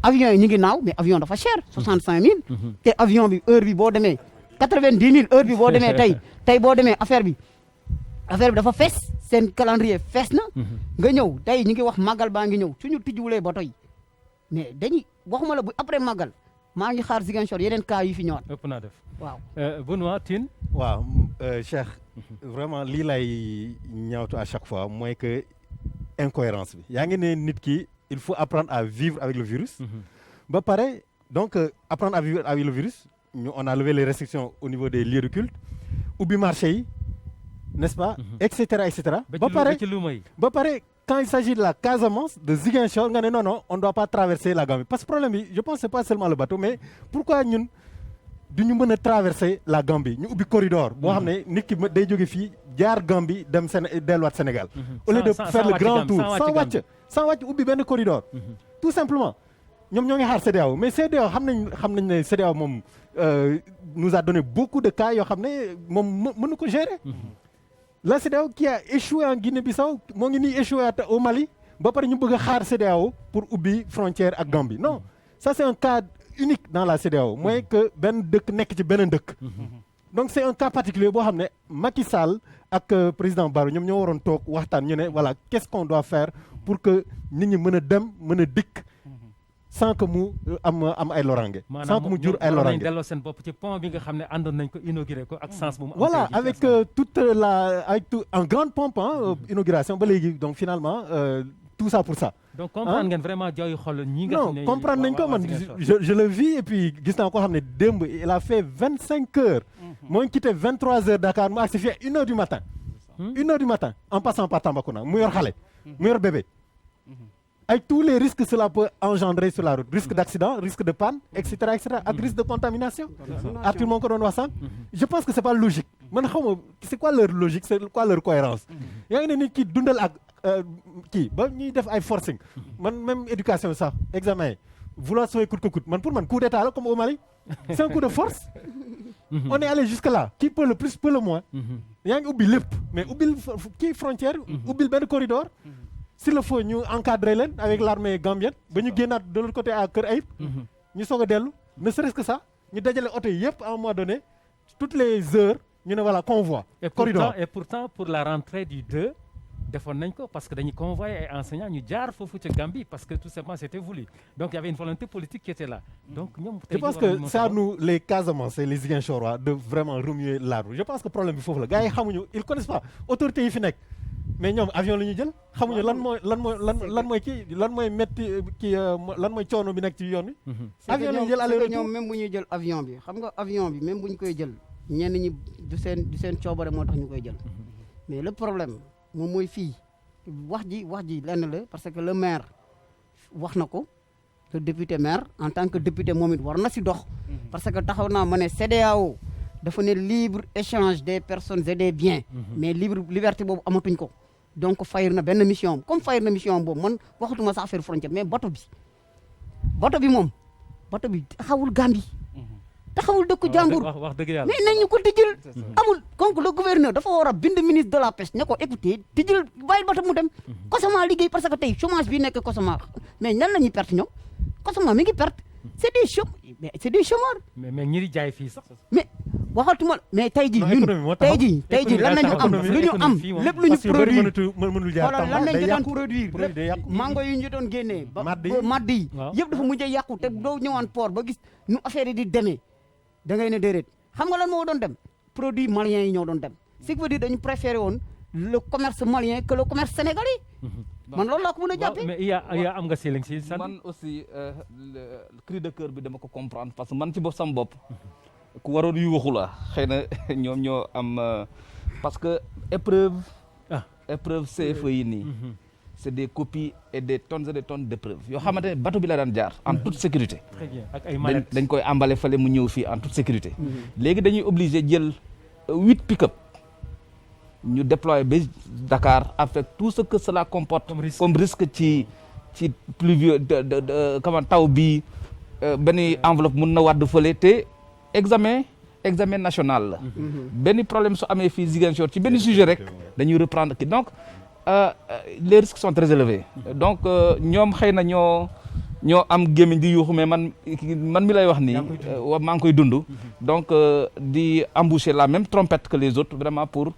avion yi ñu ngi naaw mais avion dafa cher 65000 te avion bi heure bi boo demee 90000 heure bi boo demee tey boo demee affaire bi dafa fees seen calendrier fees na nga ñëw tey ñu ngi wax màggal baa ngi ñëw suñu tijjiwulee bato yi mais dañuy waxuma la bu après màggal maa ngi xaar Ziguinchor yeneen cas yu fi ñëwaat. ëpp naa def waaw. Benoît Tine. waaw Cheikh vraiment lii lay ñaawtu à chaque fois mooy que incohérence bi yaa ngi ne nit ki il faut apprendre à vivre avec le virus. ba pare donc apprendre à vivre avec le virus on a levé les restrictions au niveau des lieux de culte ubbi marché yi n'est-ce pas. et cetera et cetera. ba pare quand il s'agit de la Casamance de Ziguinchor nga ne non on ne doit pas traverser la Gambie parce que problème bi je pense c'est pas seulement le bateau mais pourquoi ñun du ñu mën a traverser la Gambie ñu ubbi corridor boo xam ne nit ki day jóge fii jaar Gambie dem delluwaat Sénégal. au lieu de faire le grand tour sans wàcc ubbi benn corridor. tout simplement ñoom ñoo ngi xaar CEDEAO mais CEDEAO xam nañ ne CEDEAO moom nous a donné beaucoup de cas yoo xam ne moom mënu ko gérer. La CEDEAO qui a échoué en Guinée-Bissau moo ngi nii échoué au Mali ba pare ñu bëgg a xaar CEDEAO pour ubbi frontière ak Gambie non ça c'est un cas unique dans la CEDEAO mooy que benn dëkk nekk ci beneen dëkk. donc c'est un cas particulier boo xam ne Macky Sall ak président Barrow ñoom ñoo waroon toog waxtaan ñu ne voilà qu'est-ce qu'on doit faire pour que nit ñi mën a dem mën a dikk sans que mu am ay lorange. sans que mu jur ay lorange. maanaam delloo seen bopp ci pont bi nga xam ne àndoon nañ ko inauguré ko ak sens bu mu am. voilà avec en grande pompe inauguration ba léegi donc finalement tout ça pour ça. donc comprendre ngeen vraiment jooy xol ñi nga xam ne non comprendre nañ ko man je le vis et puis gis naa koo xam ne démb il a fait 25 heures. moo ngi quitté 23 heures Dakar mu agsi fii 1 heure du matin. 1 heure du matin en passant par Tambacounda mu yor xale. mu yor bébé. avec tous les risques que cela peut engendrer sur la route risque d'accident risque de panne et cetera ak risque de contamination. Arthur moo ko doon wax sànq. je pense que c'est pas logique. man xaw ma c'est quoi leur logique c'est quoi leur cohérence yaa ngi ne nit ki dundal ak kii ba ñuy def ay forcing man même éducation sax examen yi vouloir sauver coûte que coûte man pour man coup d'état la comme au Mali c'est un coup de force on est allé jusque là qui peut le plus peut le moins yaa ngi ubbi lépp mais ubbil kii frontière ubbil benn corridor s'il le faut ñu encadrer leen avec l'armée gambienne ba ñu génnaat de l'autre côté à Kër Ayib ñu soog a dellu ne serait-ce que ça ñu dajale oto yi yëpp à un moment donné toutes les heures ñu ne voilà convoi corridor et pourtant pour la rentrée du 2 defoon nañ ko parce que dañuy convoyer ay enseignants ñu jaar foofu ca Gambie parce que tout simplement c'était voulu donc il y avait une volonté politique qui était là donc ñoom je pense que c'est à nous les Casamance et les Ziguinchorois de vraiment remuer l'arbre je pense que problème bi foofu la gars yi xamuñu ils connaissent pas autorités yi fi nekk mais ñoom avion la ñuy jël xamuñu lan mooy metti kii lan mooy coono bi nekk ci yoon bi avion la ñuy jël aller ñoom même bu ñuy jël avion bi xam nga avion bi même bu ñu koy jël ñenn ñi du seen coobare moo tax ñu koy jël mais le problème moom mooy fii wax ji lenn la parce que le maire wax na ko le député maire en tant que député moom it war na si dox parce que taxaw naa ma ne CEDEAO dafa ne libre échange des personnes et des biens mais liberté boobu amatuñ ko donc fayir na benn mission comme fayir na mission boobu man waxatuma sax affaire frontière mais bato bi moom taxawul Gambie taxawul dëkku jàmbur wax dëgg yàlla mais nañu ko tijjil amul donc le gouverneur dafa war a bind ministre de la pêche ne ko écoutez tijjil bàyyil bato mu dem Cosama liggéey parce que tey chômage bi nekk Cosama mais ñan la ñuy perte ñoom Cosama mi ngi perte c'est des chômeurs mais ñi di jaay fii sax mais waxatuma mais tey ji ñun tey ji lan nañu am lu ñu am lépp lu ñu produire voilà lan nañ jotoon produire lépp mango yi ñu doon génnee ba madd yi yëpp dafa mujjee yàqu te doo ñëwaan port ba gis nu affaire yi di demee da ngay ne déedéet xam nga lan moo doon dem produit malien yi ñoo doon dem ce qui veut dire dañu préféré woon le commerce malien que le commerce sénégalais man loolu laa ko mën a jàppee mais yaa am nga si man aussi le cri de cœur bi dama ko comprendre parce que man ci bopp sama bopp ku waroon yu waxu la xëy na ñoom ñoo am parce que épreuve CFE yi nii c'est des copies et des tonnes d'épreuves yoo xamante ne bateau bi la daan jaar en toute sécurité très bien ak ay mallettes dañ koy emballé fale mu ñëw fii en toute sécurité léegi dañuy obligé jël 8 pick-up ñu déployer ba Dakar avec tout ce que cela comporte comme risque ci pluvieux comment taw bi benn enveloppe mun na wadd fële te examen national la benn problème su amee fii Ziguinchor ci benn sujet rek dañuy reprendre ki donc les risques sont très élevés donc ñoom xëy na ñoo am gémmiñ di yuuxu mais man mi lay wax nii maa ngi koy dund donc di emboucher la même trompette que les autres vraiment pour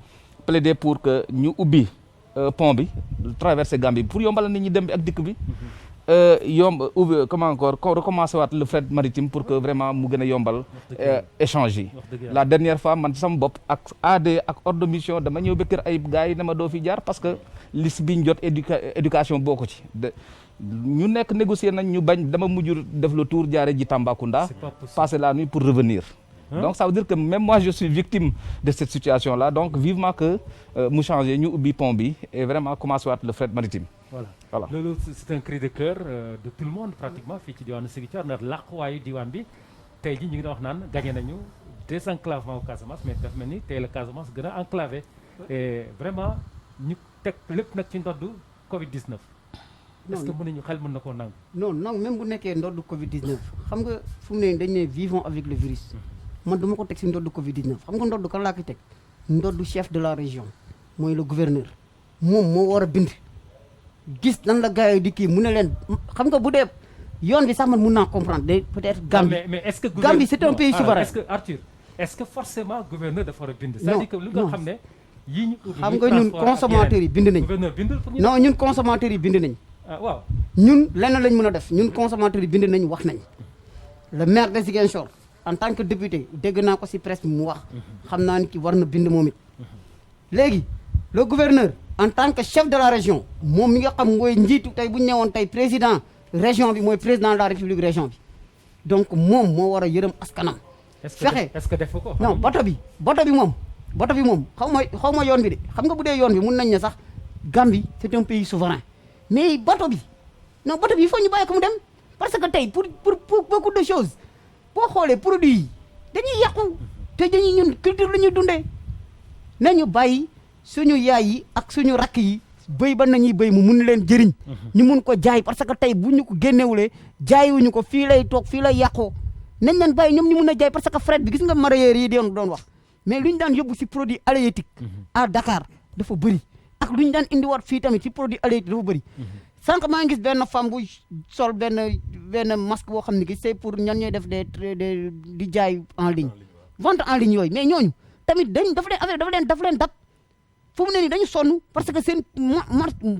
plaider pour que ñu ubbi pont bi traverser Gambie pour yombal nit ñi dem bi ak dikk bi comment encore recommencer waat le fret maritime pour que vraiment mu gën a yombal échange yi la dernière fois man sama bopp ak AD ak ordre de mission dama ñëw ba kër ay gars yi ne ma doo fi jaar parce que liste bi ñu jot éducation boo ko ci ñu nekk négocier nañ ñu bañ dama mujj def le tour jaare ji Tambacounda passer la nuit pour revenir donc ça veut dire que même moi je suis victime de cette situation là donc vivement que mu changer ñu ubbi pont bi et vraiment commencer waat le fret maritime voilà loolu c'est un cri de cœur de tout le monde pratiquement fii ci diwaanu Ziguinchor ndax làquwaayu diwaan bi tey ji ñu ngi doon wax naan gagné nañu désenclavement au Casamance mais daf mel ni tey la Casamance gën a enclavé et vraiment ñu teg lépp nag ci ndoddu Covid-19 est-ce que mën nañu xel mën na koo nangu non même bu nekkee ndoddu Covid-19 xam nga fu mu ne dañ ne vivons avec le virus man dama ko teg si ndoddu Covid-19 xam nga ndoddu kan laa koy teg ndoddu chef de la région mooy le gouverneur moom moo war a bind gis nan la gars yi di kii mu ne leen xam nga bu dee yoon bi sax man mun naa comprendre de peut-être Gambie mais est-ce que Gambie c'est un pays souverain est-ce que Arthur est-ce que forcément gouverneur dafa war a bind c'est-à-dire que lu nga xam ne yii ñu xam nga ñun consommateurs yi bind nañ gouverneur bindul pour ñu non ñun consommateurs yi bind nañ waaw ñun lenn lañ mën a def ñun consommateurs yi bind nañ wax nañ le maire de Ziguinchor en tant que député dégg naa ko ci presse bi mu wax xam naa ni ki war na bind moom it léegi le gouverneur en tant que chef de la région moom mi nga xam mooy njiitu tey bu ñu newoon tey président région bi mooy président de la république région bi donc moom moo war a yërëm askanam fexe est-ce que def ko non bato bi moom xaw ma yoon bi de xam nga bu dee yoon bi mun nañ ne sax Gambie c'est un pays souverain mais bato bi il faut ñu bàyyi ko mu dem parce que tey pour beaucoup de choses boo xoolee produits yi dañuy yàqu te dañuy ñun culture la ñuy dundee nañu bàyyi suñu yaay yi ak suñu rakk yi béy ba nañuy béy mu mun leen jëriñ ñu mun ko jaay parce que tey bu ñu ko génnewulee jaayuñu ko fii lay toog fii lay yàqoo nañ leen bàyyi ñoom ñu mun a jaay parce que fret bi gis nga mareyeurs yi doon wax mais lu ñu daan yóbbu si produit halieutique à Dakar dafa bëri ak lu ñu daan indiwaat fii tamit si produit halieutique dafa bëri sànq maa ngi gis benn femme bu sol benn masque boo xam ne ki c'est pour ñan ñooy def di jaay en ligne vente en ligne yooyu mais ñooñu tamit dafa leen dab fu mu ne nii dañu sonn parce que seen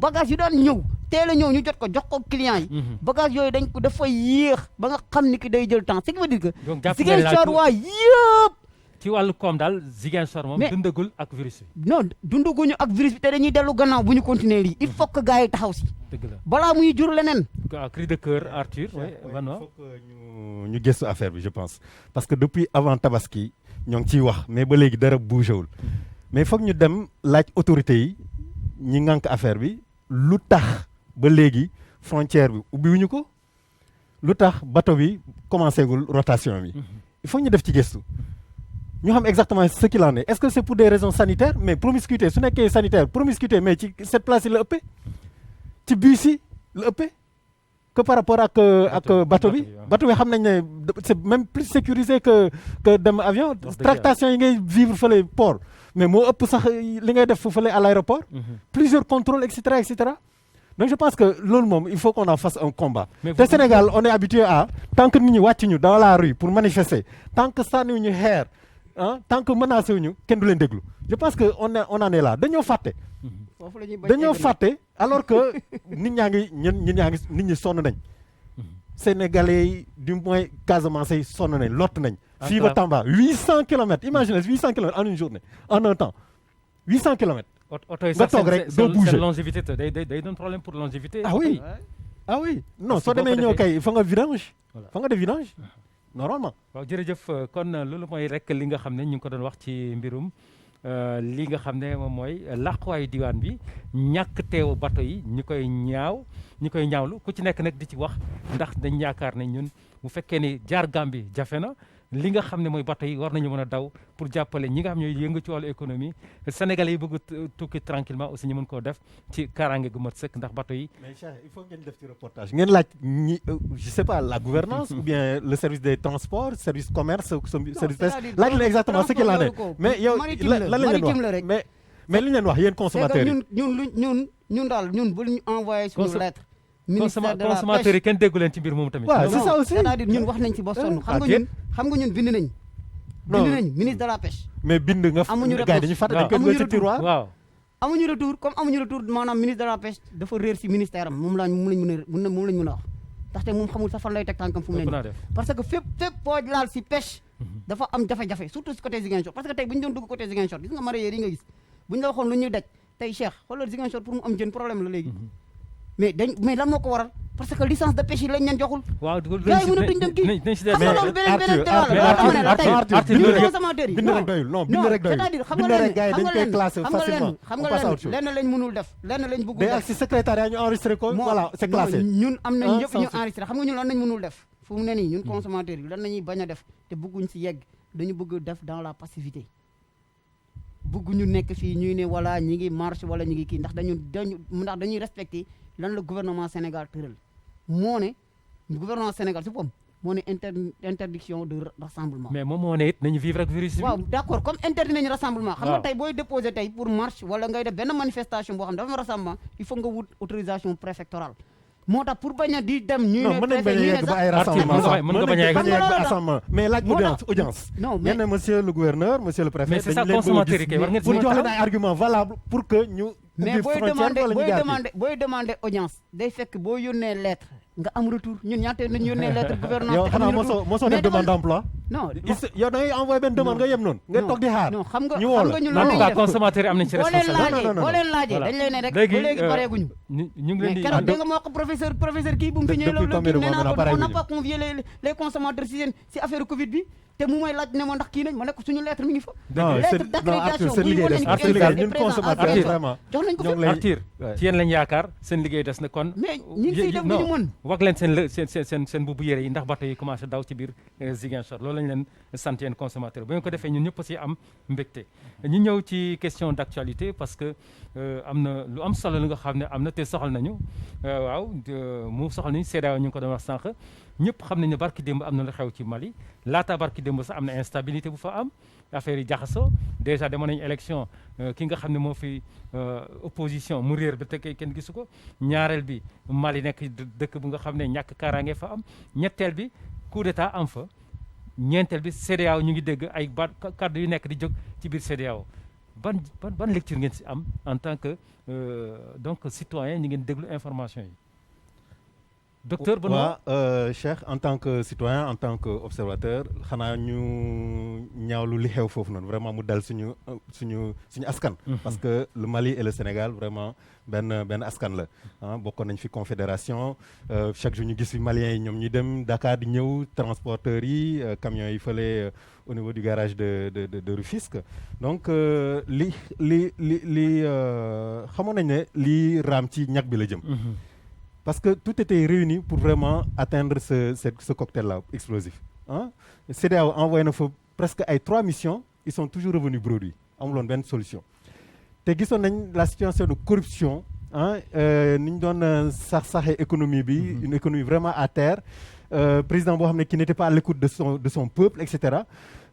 bagage yu daan ñëw teel a ñëw ñu jot ko jox ko client yi bagage yooyu dafa yéex ba nga xam ni ki day jël temps ce qui veut dire que Ziguinchor waa yëpp ci wàllu koom daal Ziguinchor moom dundagul ak virus bi non dundaguñu ak virus bi te dañuy dellu gannaaw bu ñu continuer lii il faut que gars yi taxaw si dëgg la balaa muy jur leneen cri de cœur Arthur il faut que ñu gëstu affaire bi je pense parce que depuis avant Tabaski ñoo ngi ciy wax mais ba léegi dara bougéwul mais foog ñu dem laaj autorités yi ñi ŋànk affaire bi lu tax ba léegi frontière bi ubbiwuñu ko lu tax bateau bi commencé gul rotation bi il faut ñu def ci gëstu ñu xam exactement ce qu'il en est est-ce que c'est pour des raisons sanitaires mais promiscuité su nekkee sanitaire promiscuité mais ci cette place yi la ëppee ci bus yi la ëppee que par rapport ak bateau bi xam nañ ne c'est même plus sécurisé que dem avion tractation yi ngay vivre fële port mais moo ëpp sax li ngay def fële à l'aéroport plusieurs contrôles etc donc je pense que loolu moom il faut qu'on en fasse un combat te Sénégal on est habitué à tant que nit ñi wàcc ñu dans la rue pour manifester tant que sànni ñu xeer tant que menacé wuñu kenn du leen déglu je pense que on en est là dañoo fàtte alors que nit ñi sonn nañ Sénégalais yi du moins Casamance yi sonn nañ lott nañ fii ba Tamba 800 kilomètres imaginez 800 kilomètres en une journée en un temps 800 kilomètres nga toog rek doo bouger longévité day doon problème pour longévité ah oui non soo demee ñëw kay fa nga vidange fa nga def vidange normalement waaw jërëjëf kon loolu mooy rek li nga xam ne ñu ngi ko doon wax ci mbirum li nga xam ne moom mooy làquwaayu diwaan bi ñàkk teewu bato yi ñu koy ñaawlu ku ci nekk nag di ci wax ndax dañ yaakaar ne ñun bu fekkee ni jaar Gambie jafe na li nga xam ne mooy bato yi war nañu mën a daw pour jàppale ñi nga xam ñooy yëngu ci wàllu économie Sénégalais yi bëgg tukki tranquillement aussi ñu mën koo def ci kaaraange gu mat sëkk ndax bato yi mais Cheikh il faut ngeen def ci reportage ngeen laaj ñi je sais pas la gouvernance ou bien le service des transports service commerce service pêche laaj leen exactement ce qu'il en est mais yow lan lañ leen wax mais li ñu leen wax yéen consommateurs yi ñun bu ñu envoyé suñu lettre ministère de la consommateurs yi kenn déggu leen ci mbir moom tamit waaw c'est ça aussi c'est-à-dire ñun wax nañ ci ba sonn xam nga ñun bind nañ ministre de la pêche mais bind nga gars yi dañu fàtte dañ koy dugal ci tiroir waaw amuñu retour comme amuñu retour maanaam ministre de la pêche dafa réer si ministère am moom lañ mën a wax ndaxte moom xamul sa fan lay teg tànkam fu mu ne parce que fépp boo laal si pêche dafa am jafe-jafe surtout si côté Ziguinchor parce que tey bu ñu doon dugg côté Ziguinchor gis nga mareyeurs yi nga gis bu ñu la waxoon lu ñuy daj tey Cheikh xoolal Ziguinchor pour mu am jën problème la léegi mais lan moo ko waral parce que licence de pêche yi lañ leen joxul. waaw gars yi mënatuñ dem kii xam nga loolu beneen bind rek doyul non bind rek doyul c'est-à-dire xam nga lenn lañ mënul def lenn lañ bëggul def. mais ak si secrétariat ñu enregistré ko voilà c'est classé. ñun am nañ yëpp ñu enregistré xam nga ñun lan lañ mënul def fu mu ne nii ñun consommateurs yi lan lañuy bañ a def te bëgguñ si yegg dañu bëgg def dans la passivité bëgguñu nekk fii ñuy ne voilà ñi ngi marche wala ñi ngi kii ndax dañuy respecté lan la gouvernement Sénégal tëral moo ne gouvernement Sénégal si boppam moo ne interdiction de rassemblement. mais moom moo ne it nañu vivre ak virus bi. waaw d'accord comme interdit nañu rassemblement. xam nga tey booy déposer tey pour marche wala ngay def benn manifestation boo xam ne dafa am rassemblement il faut nga wut autorisation préfectorale. moo tax pour bañ a di dem. ñu ne préfet ñu ne sax mën nga bañ a yegg rassemblement mais laaj audience. non mais ngeen ne monsieur le gouverneur monsieur le préfet. mais c'est ça consommateur yi kay war ngeen pour jox leen ay argument valable pour que ñu. mais booy demander audience day fekk boo yónnee lettre nga am retour ñun ñaata nañu yónnee lettre gouvernement. yow xanaa mosoo def demande d'emploi. non yow da ngay envoyé benn demande nga yem noonu. nga toog di xaar non xam nga ñu woo la ñun en tout cas consommateur yi am nañ ci responsabilité. boo leen laajee dañ lay ne rek ba léegi pareeguñu. ñu ngi leen di mais keroog dégg nga ma wax professeur kii bu mu fi ñëwee loolu nee naa ko on n'a pas convié les consommateurs si affaire Covid bi te mu may laaj ne ma ndax kii nañ ma ne ko suñu lettre mi ngi fa. non lettre d'accréditation bu ñu woon nañ Arthur daal ñun consommateur vraiment jox nañ ko fa. Arthur ci yéen lañ yaakaar seen liggéey des na kon. mais ñu ngi siy def lu ñu mën. wax leen seen buubu yére yi ndax bateau yi commencé daw ci biir Ziguinchor loolu lañ leen sant yéen consommateur bu ngeen ko defee ñun ñëpp aussi am mbégte. ñu ñëw ci question d'actualité parce que am na lu am solo li nga xam ne am na te soxal nañu waaw mu soxal nañu CEDEAO ñu ngi ko doon wax sànq ñëpp xam nañu ne barki démb am na lu xew ci Mali laata barki démb sax am na instabilité bu fa am affaire yi jaxasoo déjà demoon nañu élection ki nga xam ne moo fi opposition mu réer ba te kenn gisu ko ñaareel bi Mali nekk dëkk bu nga xam ne ñàkk kaaraange fa am ñetteel bi coup d'état am fa ñeenteel bi CEDEAO ñu ngi dégg ay kàddu yu nekk di jóg ci biir CEDEAO ban lecture ngeen si am en tant que donc citoyen ñu ngeen déglu information yi docteur Benoît Cheikh en tant que citoyen en tant que observateur xanaa ñu ñaawlu li xew foofu noonu vraiment mu dal suñu askan parce que le Mali et le Sénégal vraiment benn askan la bokkoon nañ fi confédération chaque jour ñu gis fi Maliens yi ñoom ñu dem Dakar di ñëw transporteurs yi camions yi fële au niveau du garage de Rufisque donc li xamoon nañ ne lii raam ci ñag bi la jëm parce que tout était réuni pour vraiment atteindre ce cocktail-là explosif. CEDEAO envoyé na fa presque ay 3 missions ils sont toujours revenus bredouilles amuloon benn solution te gisoon nañ la situation de corruption ni ñu doon saxee économie bi une économie vraiment à terre président boo xam ne qui n'était pas à l'écoute de son peuple et cetera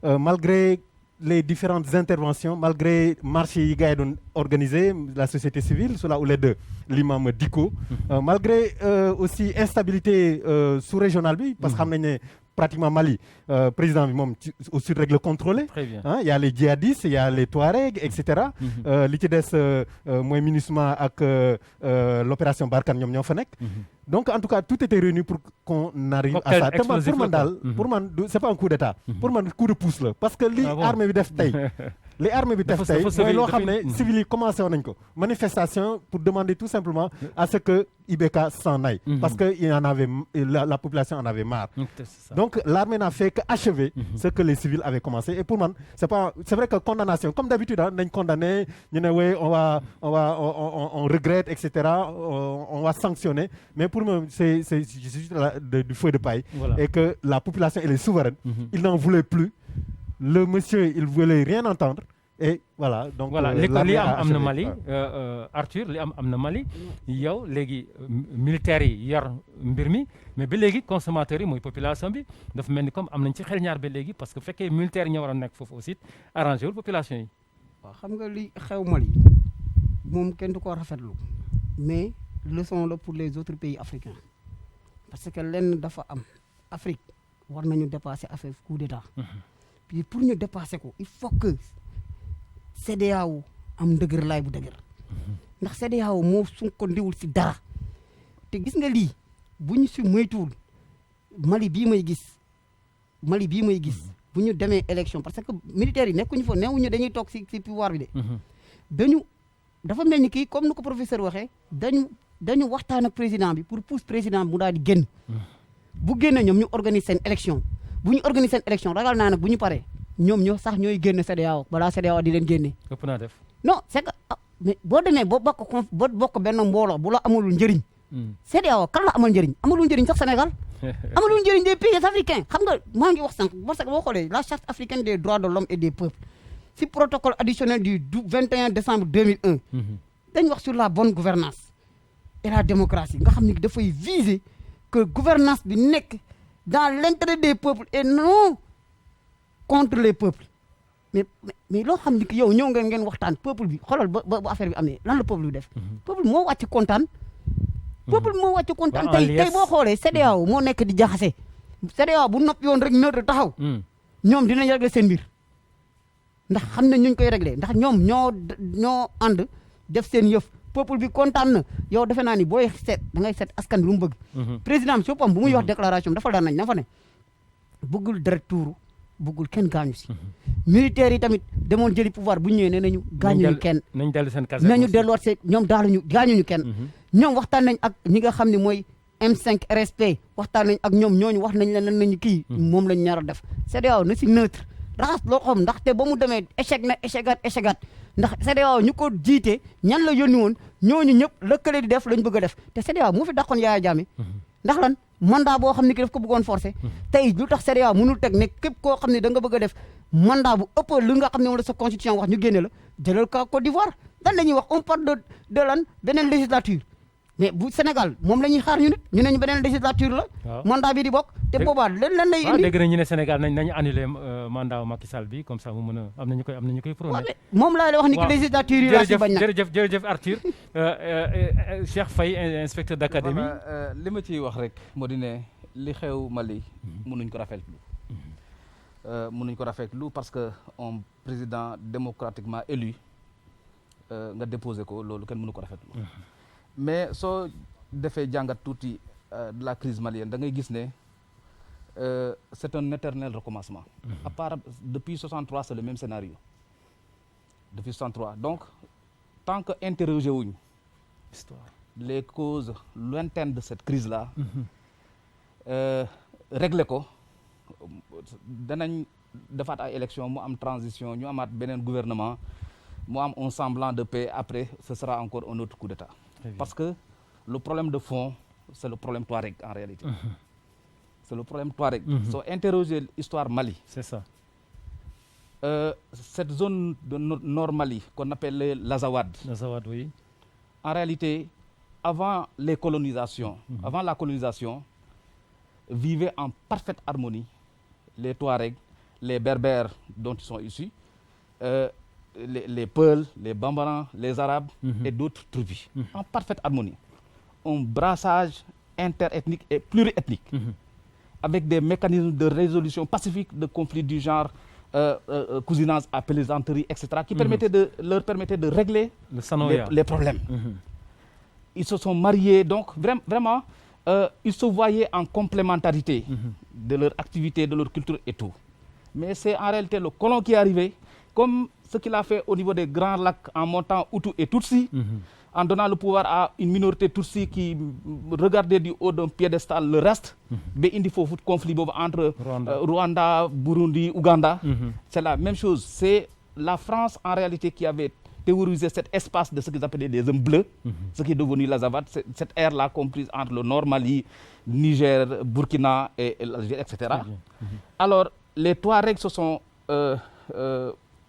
malgré les différentes interventions malgré marché yi gars yi doon organisé la société civile sous la houlette de l'imam Dicko malgré aussi instabilité sous-régionale bi parce que xam nañ ne pratiquement Mali président bi moom au sud rek la contrôlé il y a les djihadistes il y a les Touaregs et cetera li ci des mooy MINUSMA ak l'opération Barkhane ñoom ñoo fa nekk donc en tout cas tout était réuni pour qu'on arrive à ça te man pour man daal pour man c'est pas un coup d'état pour man coup de pouce la parce que li armée bi def tey li armée bi def tey mooy loo xam ne civils yi commencé woon nañ ko manifestation pour demander tout simplement à ce que IBK s'en aille parce que il en avait la population en avait marre donc l'armée n'a fait que achever ce que les civils avaient commencé et pour man c'est vrai que condamnation comme d'habitude nañ condamné ñu ne oui on regrette et cetera on va sanctionner mais pour moi c'est juste du feu de paille et que la population elle est souveraine il n'en voulait plus le monsieur il voulait rien entendre et voilà donc voilà li am na Mali Arthur li am na Mali yow léegi militaires yi yor mbir mi mais ba léegi consommateurs yi mooy population bi dafa mel ni comme am nañ ci xel ñaar ba léegi parce que fekkee militaires yi ñoo war a nekk foofu aussi arrangé wul population yi. waaw xam nga li xew Mali moom kenn du ko rafetlu mais leçon la pour les autres pays africains parce que lenn dafa am Afrique war nañu dépasser affaire coup d'état puis pour ñu dépasser ko il faut que CEDEAO am ndëgër laay bu dëgër ndax CEDEAO moo sukkandiwul si dara te gis nga lii bu ñu si moytuwul Mali bii may gis bu ñu demee élection parce que militaires yi nekkuñu fa neewuñu dañuy toog si pouvoir bi de dafa mel ni kii comme ni ko professeur waxee dañu waxtaan ak président bi pour pousse président bi mu daal di génn bu génne ñoom ñu organiser seen élection bu ñu organiser seen élection ragal naa nag bu ñu paree ñoom ñooy génn CEDEAO balaa CEDEAO di leen génne. ëpp naa def non c'est que mais boo demee boo bokk benn mbooloo bu la amalul njëriñ. CEDEAO kan la amal njëriñ amalul njëriñ sax Sénégal. amalul njëriñ des pays africains xam nga maa ngi wax sànq parce que boo xoolee la charte africaine des droits de l'homme et des peuples si protocole additionnel du 21 décembre 2001. dañ wax sur la bonne gouvernance et la démocratie nga xam ni dafay viser que gouvernance bi nekk dans l'intérêt des peuples et non contre les peuples mais loo xam ni que yow ñëw ngeen waxtaan peuple bi xoolal ba affaire bi amee lan la peuple bi def. peuple moo wàcc kontaan. tey boo xoolee CEDEAO moo nekk di jaxase. CEDEAO bu noppi woon rek neutre taxaw. ñoom dinañ régler seen mbir ndax xam nañ ñu koy régler ndax ñoom ñoo ànd def seen yëf. peuple bi kontaan na yow defe naa ni booy seet da ngay seet askan bi lu mu bëgg. président bi soppam bu muy wax déclaration dafa daan nañ na fa ne bëggul deret tuuru bëggul kenn gaañu si. militaires yi tamit demoon jëli pouvoir bu ñu ñëwee nee nañu gaañuñu kenn. nañu dellu seen caserne nañu delluwaat seen ñoom gaañuñu kenn. ñoom waxtaan nañ ak ñi nga xam ne mooy M5 RSP waxtaan nañ ak ñoom ñooñu wax nañ leen lan nañu kii moom lañ ñaar a def CEDEAO na si neutre raxas loo xam ndaxte ba mu demee échegat ndax CEDEAO ñu ko jiite ñan la yónni woon ñooñu ñëpp lëkkale di def lañ bëgg a def te CEDEAO moo fi dàqoon Yaya Jammeh ndax lan mandat boo xam ne ki daf ko bëggoon forcé tey lu tax CEDEAO mënul teg ne képp koo xam ne da nga bëgg a def mandat bu ëpp lu nga xam ne moom la sa constitution wax ñu génne la jëlal ka Côte d'Ivoire lan la ñuy wax on parle de lan beneen législature mais bu Sénégal moom la ñuy xaar ñu nit ñu ne ñu beneen législature la mandat bi di bokk te boobaa lan lay indi dégg na ñu ne Sénégal nañu annulé mandat Macky Sall bi comme ça mu mën a am nañu koy prôné moom laa lay wax ni que législature yi laa si bañ nag jërëjëf Arthur Cheikh Faye inspecteur d'académie li ma ciy wax rek moo di ne li xew Mali mënuñ ko rafetlu parce que un président démocratiquement élu nga déposé ko loolu kenn mënu ko rafetlu mais soo defee jàngat tuuti de la crise malienne da ngay gis ne c'est un éternel recommencement à part depuis 63 c'est le même scénario depuis 63 donc tant que interrogé wuñ les causes lointaines de cette crise là régler ko danañ defaat ay élection mu am transition ñu amaat beneen gouvernement mu am un semblant de paix après ce sera encore un autre coup d'état parce que le problème de fond c'est le problème Touareg en réalité c'est le problème Touareg soo interroger l'histoire Mali c'est ça cette zone de nord Mali qu'on appelle l'Azawad oui en réalité avant les colonisations avant la colonisation vivaient en parfaite harmonie les Touaregs les Berbères dont ils sont issus les Peuls, les Bambarans, les Arabes et d'autres tribus en parfaite harmonie. Un brassage interethnique et pluriethnique avec des mécanismes de résolution pacifique de conflits du genre cousinage à plaisanterie, etc. qui leur permettaient de régler les problèmes. Ils se sont mariés, donc vraiment, ils se voyaient en complémentarité de leur activité, de leur culture et tout. Mais c'est en réalité le colon qui est arrivé, comme ce qu'il a fait au niveau des grands lacs en montant Hutu et Tutsi, en donnant le pouvoir à une minorité Tutsi qui regardait du haut d'un piédestal le reste, mais il faut conflit entre Rwanda, Burundi, Ouganda. C'est la même chose. C'est la France en réalité qui avait théorisé cet espace de ce qu'ils appelaient des hommes bleus, ce qui est devenu l'Azawad, cette ère-là comprise entre le Nord Mali, Niger, Burkina et l'Algérie, etc. Alors, les Touaregs se sont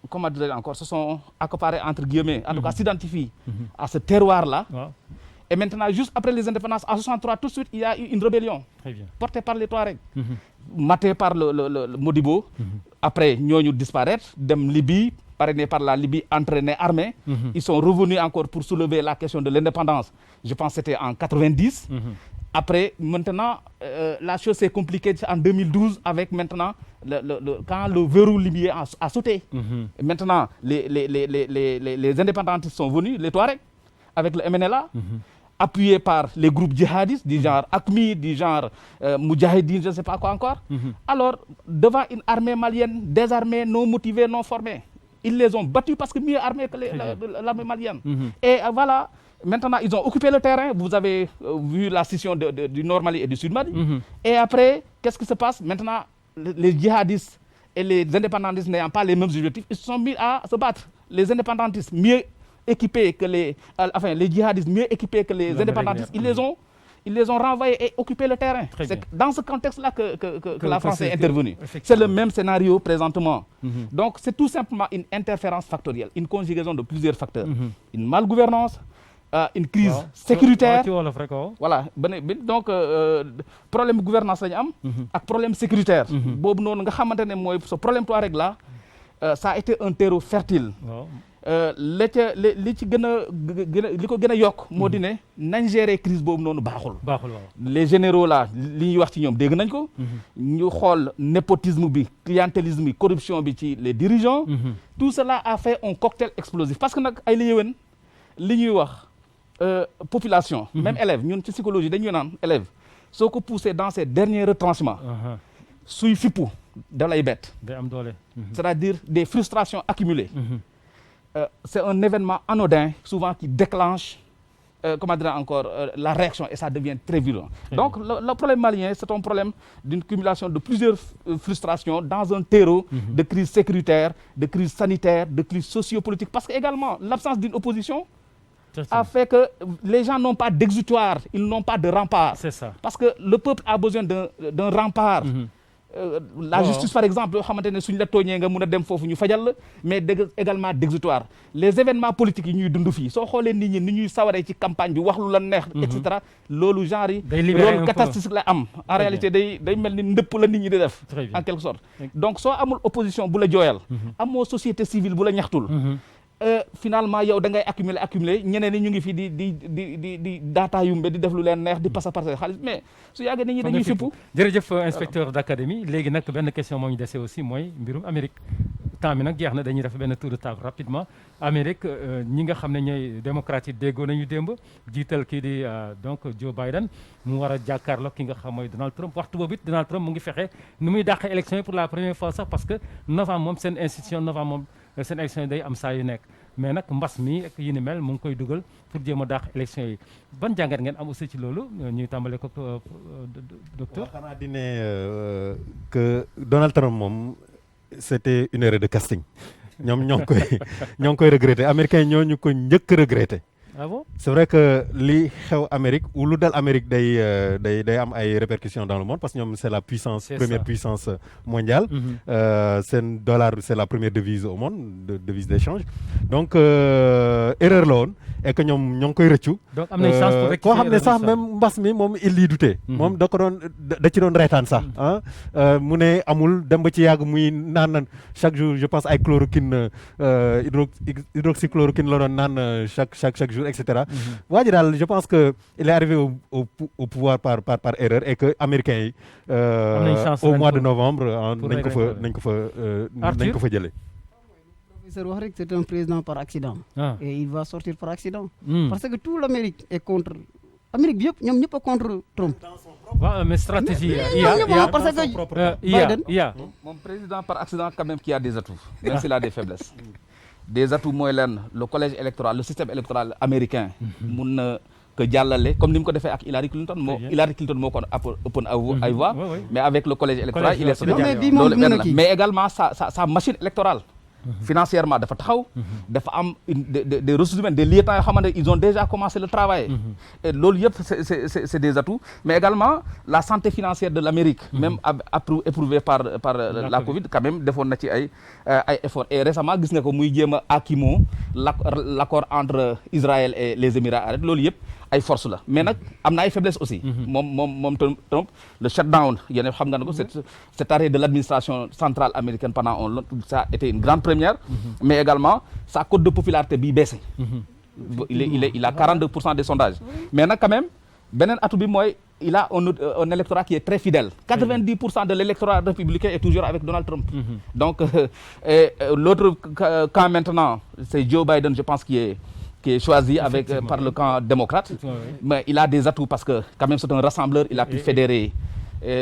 comment dire encore, se sont accaparés entre guillemets, en tout cas s'identifient à ce terroir-là. Et maintenant, juste après les indépendances, en 63, tout de suite, il y a eu une rébellion portée par les Touaregs, matée par le Modibo. Après, Nyonyo disparaître, dem Libye, parrainé par la Libye, entraînée, armée. Ils sont revenus encore pour soulever la question de l'indépendance. Je pense que c'était en 90. Après, maintenant, la chose s'est compliquée en 2012 avec maintenant, quand le verrou libyen a sauté. Maintenant, les indépendantistes sont venus, les Touaregs, avec le MNLA, appuyés par les groupes djihadistes du genre AQMI, du genre Moudjahidine, je ne sais pas quoi encore. Alors, devant une armée malienne désarmée, non motivée, non formée, ils les ont battus parce que mieux armés que l'armée malienne. Et voilà. Maintenant, ils ont occupé le terrain. Vous avez vu la scission du Nord Mali et du Sud Mali. Et après, qu'est-ce qui se passe? Maintenant, les djihadistes et les indépendantistes n'ayant pas les mêmes objectifs, ils se sont mis à se battre. Les indépendantistes mieux équipés que les djihadistes mieux équipés que les indépendantistes, ils les ont renvoyés et occupé le terrain. C'est dans ce contexte-là que la France est intervenue. C'est le même scénario présentement. Donc, c'est tout simplement une interférence factorielle, une conjugaison de plusieurs facteurs. Une malgouvernance, une crise sécuritaire. Voilà. Donc, problème de gouvernance, ak problème sécuritaire. Ce problème Touareg là, ça a été un terreau fertile. li ci gën a yokk moo di ne nañ gérer crise boobu noonu baaxul. Les généraux là li ñuy wax ci ñoom dégg nañ ko. ñu xool népotisme bi clientélisme bi corruption bi ci les dirigeants. Tout cela a fait un cocktail explosif parce que nag ay la yéwén li ñuy wax population. Même élève ñun ci psychologie dañuy naan élève soo ko poussé dans ses derniers retranchements. suy fippu da lay bett. C'est-à-dire des frustrations accumulées. C'est un événement anodin souvent qui déclenche comment dire encore, la réaction et ça devient très violent. Donc le problème malien, c'est un problème d'une cumulation de plusieurs frustrations dans un terreau de crise sécuritaire, de crise sanitaire, de crise sociopolitique, parce que également l'absence d'une opposition a fait que les gens n'ont pas d'exutoire, ils n'ont pas de rempart. C'est ça. Parce que le peuple a besoin d'un rempart. La justice par exemple yoo xamante ne suñ la tooñee nga mun a dem foofu ñu fajal la mais également d'exutoire. Les événements politiques yi ñuy dund fii soo xoolee nit ñi ni ñuy sawaree ci campagne bi wax lu la neex et cetera loolu genre yi rôle catastrophique la am en réalité day mel ni ndëpp la nit ñi di def en quelque sorte. Donc soo amul opposition bu la jooyal amoo société civile bu la ñaxtul finalement yow da ngay accumuler ñeneen ñi ñu ngi fi di data yumbe di def lu leen neex di passa xaalis mais su yàggee nit ñi dañuy fippu. jërëjëf inspecteur d'académie léegi nag benn question moo ñu dese aussi mooy mbirum Amérique temps bi nag jeex na dañuy def benn tour de table rapidement Amérique ñi nga xam ne ñooy démocrates yi déggoo nañu démb jiital kii di donc Joe Biden mu war a jàkkaarloo ki nga xam mooy Donald Trump waxtu boobu it Donald Trump mu ngi fexe nu muy dàqee élection yi pour la première fois sax parce que novembre moom seen institution novembre moom seen élection yi day am saa yu nekk mais nag mbas mi ak yi ni mel mu ngi koy dugal pour jéem a dàq élection yi ban jàngat ngeen am aussi ci loolu ñuy tàmbale ko docteur. waaw xanaa di ne que Donald Trump moom c'était une erreur de casting ñoom ñoo ngi koy regretter américains ñoo ñu ko njëkk regretter. Ah bon? C'est vrai que li xew Amérique ou lu dal Amérique day am ay répercussions dans le monde parce que ñoom c'est la puissance première puissance mondiale. Seen dollar c'est la première devise au monde devise d'échange donc erreur la woon et que ñoom ñoo ngi koy rëccu. donc am nañ chance pour rectifier koo xam ne sax même mbas mi moom il y doutait. moom da ci doon reetaan sax mu ne amul dem ba ci yàgg muy naan chaque jour je pense ay chloroquine hydroxychloroquine la doon naan chaque jour et cetera. waa ji daal je pense que il est arrivé au pouvoir par erreur et que américains yi au mois de novembre nañ ko fa jëlee. professeur wax rek c'est un président par accident. Et il va sortir par accident. Parce que tout l'Amérique est contre Amérique bi yëpp ñoom ñëpp a contre Trump. waaw mais stratégie parce que moom président par accident quand même qui a des atouts même s'il a des faiblesses. Des atouts mooy lenn le collège électoral le système électoral américain mun na que jàllale comme ni mu ko defee ak Hillary Clinton moo ko ëppoon ay voix mais avec le collège électoral il est loolu benn la mais également sa machine électorale financièrement dafa taxaw dafa am des ressources humaines des lieutenants yoo xamante ils ont déjà commencé le travail et loolu yëpp c'est des atouts mais également la santé financière de l'Amérique même éprouvée par la Covid quand même defoon na ci ay efforts et récemment gis nga ko muy jéem a akimoo l'accord entre Israël et les Émirats arabes loolu yëpp ay force la mais nag am na ay faiblesses aussi moom Trump le shutdown yéen xam nga ne ko cet arrêt de l'administration centrale américaine pendant ça a été une grande première mais également sa cote de popularité bi baissé il a 42% des sondages mais nag quand même beneen atout bi mooy il a un électorat qui est très fidèle 90% de l'électorat républicain est toujours avec Donald Trump donc l'autre camp maintenant c'est Joe Biden je pense qui est choisi par le camp démocrate. Mais il a des atouts parce que quand même c'est un rassembleur, il a pu fédérer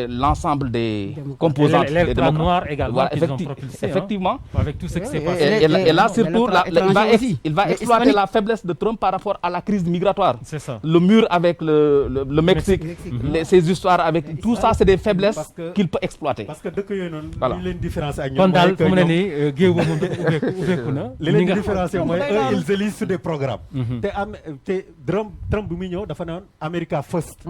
l'ensemble des composantes des démocrates. Noir également voilà, qu'ils ont propulsé, effectivement. Avec tout ce qui s'est passé. Et là surtout, il va exploiter la faiblesse de Trump par rapport à la crise migratoire. C'est ça. Le mur avec le Mexique, ces histoires avec tout ça, c'est des faiblesses qu'il peut exploiter. Parce que dëkk yooyu noonu voilà li leen différencier ak kon ñoom daal fu mu ne nii géew ba moom ubbeeku na. li leen différencier mooy eux ils élisent sur des programmes. te Trump bi muy ñëw dafa naan America First.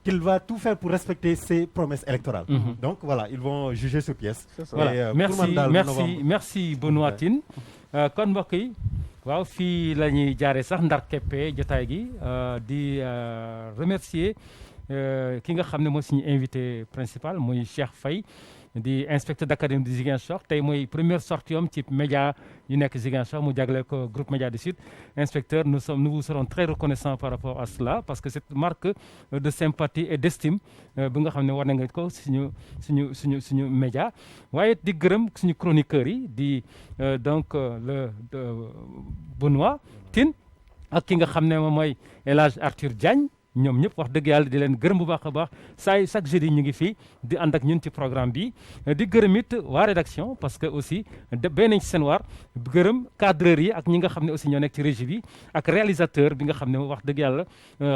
Qu'il va tout faire pour respecter ses promesses électorales. Donc voilà, ils vont juger sur pièce. Voilà. Merci Benoît Tine. Kon mbokk yi waaw fii la ñuy jaaree sax ndar keppe jotaay gi di remercier ki nga xam ne mooy suñu invité principal muy Cheikh Faye di inspecteur d'académie de Ziguinchor tey mooy première sortie am ci média yu nekk Ziguinchor mu jagleel ko groupe Média du Sud. Inspecteur nous vous serons très reconnaissants par rapport à cela parce que c'est une marque de sympathie et d'estime bi nga xam ne war na nga ko suñu média waaye di gërëm suñu chroniqueurs yi di donc le Benoît Tine ak ki nga xam ne moom mooy El Hadj Arthur Diagne ñoom ñëpp wax dëgg yàlla di leen gërëm bu baax a baax chaque jeudi ñu ngi fii di ànd ak ñun ci programme bi di gërëm it waa rédaction parce que aussi béy nañ ci seen waar gërëm cadreurs yi ak ñi nga xam ne aussi ñoo nekk ci régie bi ak réalisateur bi nga xam ne wax dëgg yàlla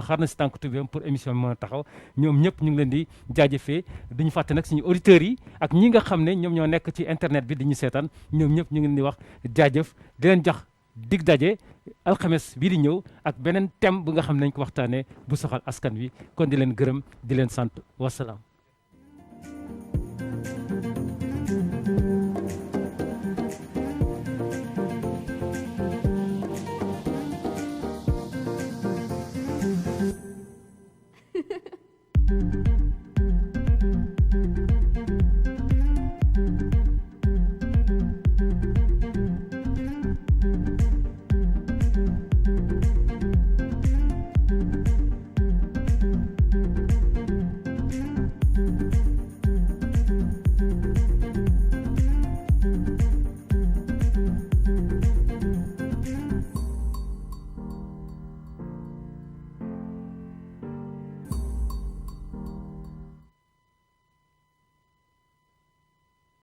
xaar na si tànk tubéem pour émission bi mën a taxaw ñoom ñëpp ñu ngi leen di jaajëfee duñu fàtte nag suñu auditeurs yi ak ñi nga xam ne ñoom ñoo nekk ci internet bi di ñu seetaan ñoom ñëpp ñu ngi leen di wax jaajëf di leen jox dig daje alxames bii di ñëw ak beneen thème bu nga xam ne nañ ko waxtaanee bu soxal askan wi kon di leen gërëm di leen sant wasalaam. Thank you.